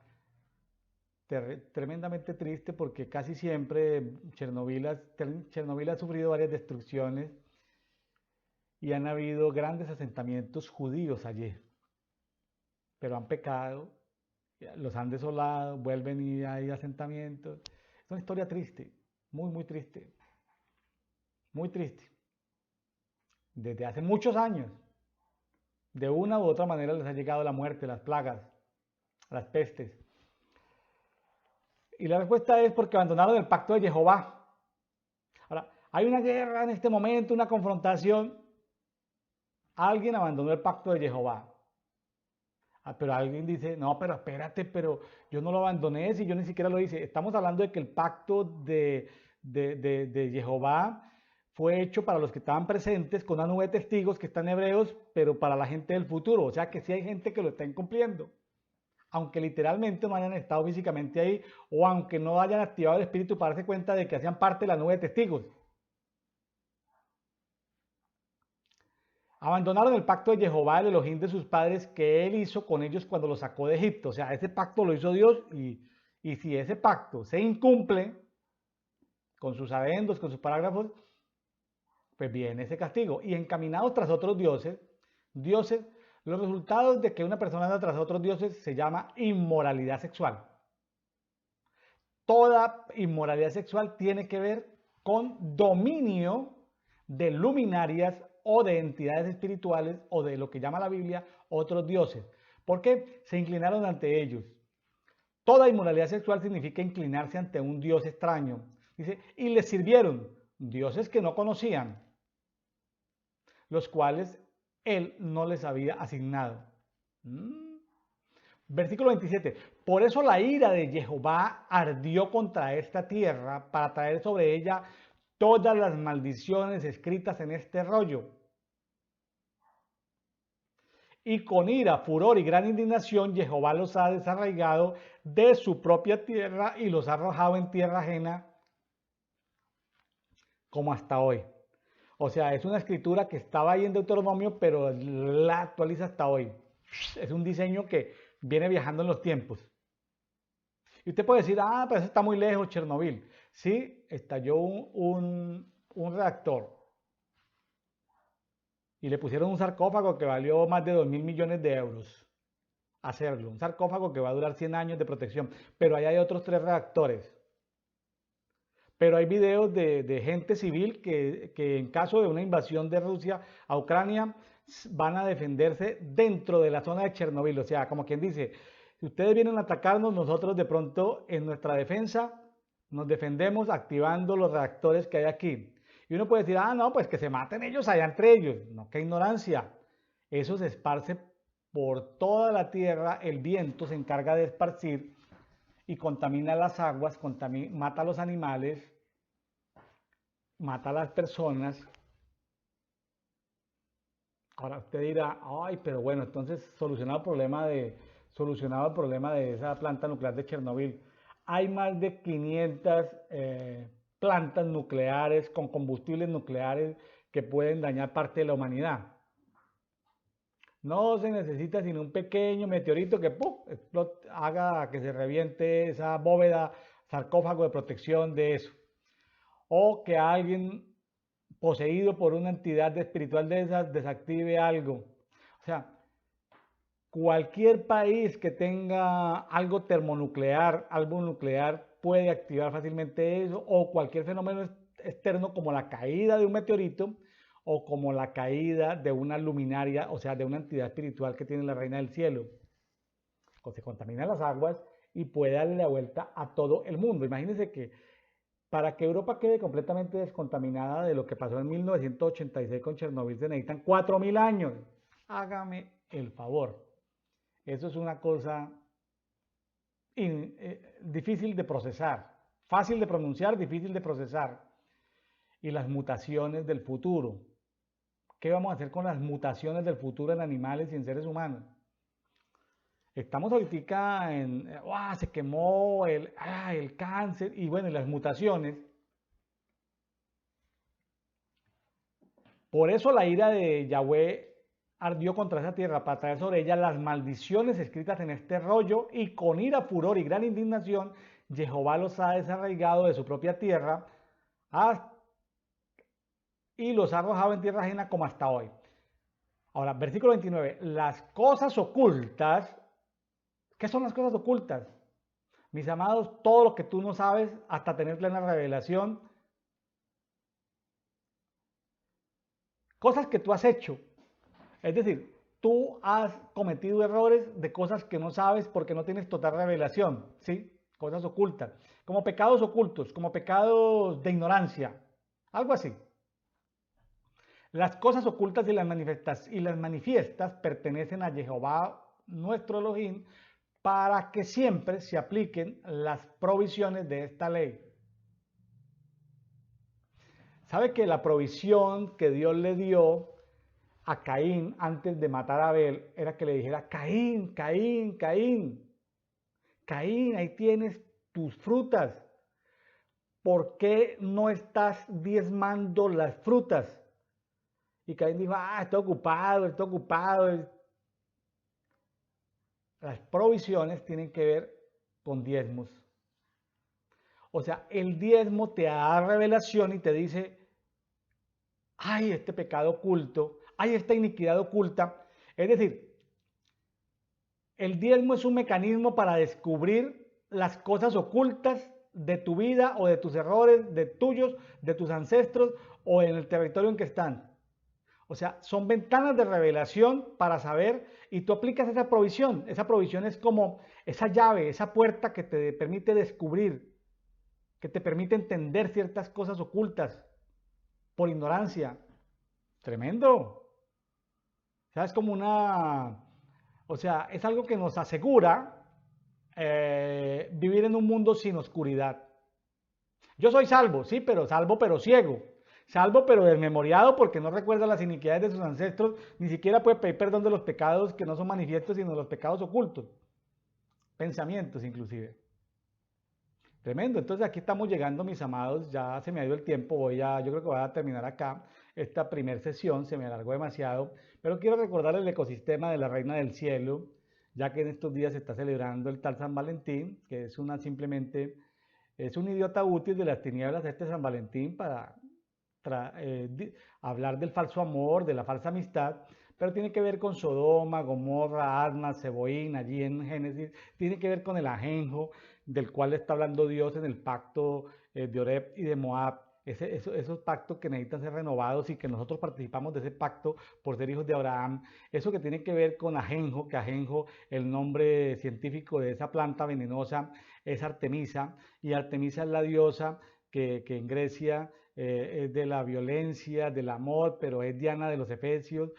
tremendamente triste porque casi siempre Chernobyl ha sufrido varias destrucciones y han habido grandes asentamientos judíos allí, pero han pecado, los han desolado, vuelven y hay asentamientos. Es una historia triste, muy, muy triste, muy triste. Desde hace muchos años, de una u otra manera les ha llegado la muerte, las plagas, las pestes. Y la respuesta es porque abandonaron el pacto de Jehová. Ahora, hay una guerra en este momento, una confrontación. Alguien abandonó el pacto de Jehová. Pero alguien dice, no, pero espérate, pero yo no lo abandoné si yo ni siquiera lo hice. Estamos hablando de que el pacto de Jehová fue hecho para los que estaban presentes con una nube de testigos que están hebreos, pero para la gente del futuro. O sea que sí hay gente que lo está incumpliendo. Aunque literalmente no hayan estado físicamente ahí o aunque no hayan activado el espíritu para darse cuenta de que hacían parte de la nube de testigos. Abandonaron el pacto de Jehová, el Elohim de sus padres, que él hizo con ellos cuando los sacó de Egipto. O sea, ese pacto lo hizo Dios y si ese pacto se incumple con sus adendos, con sus parágrafos, pues viene ese castigo. Y encaminados tras otros dioses, los resultados de que una persona anda tras otros dioses se llama inmoralidad sexual. Toda inmoralidad sexual tiene que ver con dominio de luminarias o de entidades espirituales o de lo que llama la Biblia otros dioses. ¿Por qué? Se inclinaron ante ellos. Toda inmoralidad sexual significa inclinarse ante un dios extraño. Dice, y les sirvieron dioses que no conocían, los cuales él no les había asignado. Versículo 27. Por eso la ira de Jehová ardió contra esta tierra para traer sobre ella todas las maldiciones escritas en este rollo. Y con ira, furor y gran indignación, Jehová los ha desarraigado de su propia tierra y los ha arrojado en tierra ajena como hasta hoy. O sea, es una escritura que estaba ahí en Deuteronomio, pero la actualiza hasta hoy. Es un diseño que viene viajando en los tiempos. Y usted puede decir, pero eso está muy lejos, Chernobyl. Sí, estalló un reactor y le pusieron un sarcófago que valió más de 2.000 millones de euros. hacerlo. Un sarcófago que va a durar 100 años de protección. Pero ahí hay otros 3 reactores. Pero hay videos de gente civil que en caso de una invasión de Rusia a Ucrania van a defenderse dentro de la zona de Chernobyl. O sea, como quien dice, si ustedes vienen a atacarnos, nosotros de pronto en nuestra defensa nos defendemos activando los reactores que hay aquí. Y uno puede decir, ah, no, pues que se maten ellos allá entre ellos. No, qué ignorancia. Eso se esparce por toda la tierra, el viento se encarga de esparcir y contamina las aguas, mata a los animales, mata a las personas. Ahora usted dirá, ay, pero bueno, entonces solucionado el problema de esa planta nuclear de Chernobyl. Hay más de 500 plantas nucleares con combustibles nucleares que pueden dañar parte de la humanidad. No se necesita sino un pequeño meteorito que haga que se reviente esa bóveda, sarcófago de protección de eso. O que alguien poseído por una entidad espiritual de esas desactive algo. O sea, cualquier país que tenga algo termonuclear, algo nuclear, puede activar fácilmente eso, o cualquier fenómeno externo como la caída de un meteorito o como la caída de una luminaria, o sea, de una entidad espiritual que tiene la reina del cielo. Se contaminan las aguas y puede darle la vuelta a todo el mundo. Imagínense que para que Europa quede completamente descontaminada de lo que pasó en 1986 con Chernobyl se necesitan 4000 años. Hágame el favor. Eso es una cosa difícil de procesar, fácil de pronunciar, difícil de procesar. Y las mutaciones del futuro. ¿Qué vamos a hacer con las mutaciones del futuro en animales y en seres humanos? Estamos ahorita se quemó el cáncer y bueno, y las mutaciones. Por eso la ira de Yahweh ardió contra esa tierra para traer sobre ella las maldiciones escritas en este rollo y con ira, furor y gran indignación, Jehová los ha desarraigado de su propia tierra y los ha arrojado en tierra ajena como hasta hoy. Ahora, versículo 29, las cosas ocultas. ¿Qué son las cosas ocultas? Mis amados, todo lo que tú no sabes hasta tener plena revelación. Cosas que tú has hecho. Es decir, tú has cometido errores de cosas que no sabes porque no tienes total revelación. ¿Sí? Cosas ocultas. Como pecados ocultos, como pecados de ignorancia. Algo así. Las cosas ocultas y las manifiestas pertenecen a Jehová, nuestro Elohim, para que siempre se apliquen las provisiones de esta ley. ¿Sabe que la provisión que Dios le dio a Caín antes de matar a Abel era que le dijera, Caín, Caín, Caín, Caín, ahí tienes tus frutas? ¿Por qué no estás diezmando las frutas? Y Caín dijo, estoy ocupado. Las provisiones tienen que ver con diezmos. O sea, el diezmo te da revelación y te dice, hay este pecado oculto, hay esta iniquidad oculta. Es decir, el diezmo es un mecanismo para descubrir las cosas ocultas de tu vida o de tus errores, de tuyos, de tus ancestros o en el territorio en que están. O sea, son ventanas de revelación para saber y tú aplicas esa provisión. Esa provisión es como esa llave, esa puerta que te permite descubrir, que te permite entender ciertas cosas ocultas por ignorancia. Tremendo. O sea, es como es algo que nos asegura vivir en un mundo sin oscuridad. Yo soy salvo, sí, pero salvo pero ciego. Salvo pero desmemoriado porque no recuerda las iniquidades de sus ancestros, ni siquiera puede pedir perdón de los pecados que no son manifiestos, sino los pecados ocultos. Pensamientos inclusive. Tremendo. Entonces aquí estamos llegando, mis amados, ya se me ha ido el tiempo, yo creo que voy a terminar acá esta primera sesión, se me alargó demasiado, pero quiero recordar el ecosistema de la Reina del Cielo, ya que en estos días se está celebrando el tal San Valentín, que es es un idiota útil de las tinieblas este San Valentín para hablar del falso amor, de la falsa amistad, pero tiene que ver con Sodoma, Gomorra, Adma, Seboín, allí en Génesis, tiene que ver con el ajenjo del cual está hablando Dios en el pacto de Oreb y de Moab. Esos pactos que necesitan ser renovados y que nosotros participamos de ese pacto por ser hijos de Abraham. Eso que tiene que ver con ajenjo, que ajenjo, el nombre científico de esa planta venenosa es Artemisa, y Artemisa es la diosa que en Grecia es de la violencia, del amor, pero es Diana de los Efesios,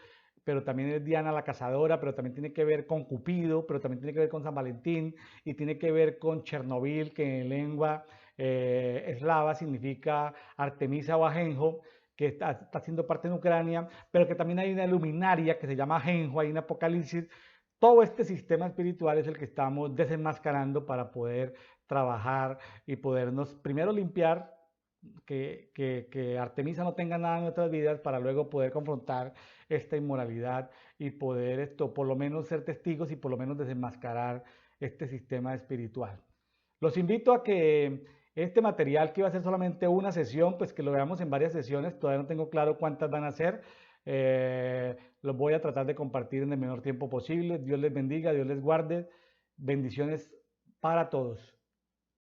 pero también es Diana la cazadora, pero también tiene que ver con Cupido, pero también tiene que ver con San Valentín y tiene que ver con Chernobyl, que en lengua eslava significa Artemisa o Ajenjo, que está siendo parte en Ucrania, pero que también hay una luminaria que se llama Ajenjo, hay un Apocalipsis. Todo este sistema espiritual es el que estamos desenmascarando para poder trabajar y podernos primero limpiar, que Artemisa no tenga nada en nuestras vidas para luego poder confrontar esta inmoralidad y poder esto, por lo menos ser testigos y por lo menos desenmascarar este sistema espiritual. Los invito a que este material, que iba a ser solamente una sesión, pues que lo veamos en varias sesiones, todavía no tengo claro cuántas van a ser, los voy a tratar de compartir en el menor tiempo posible. Dios les bendiga, Dios les guarde, bendiciones para todos.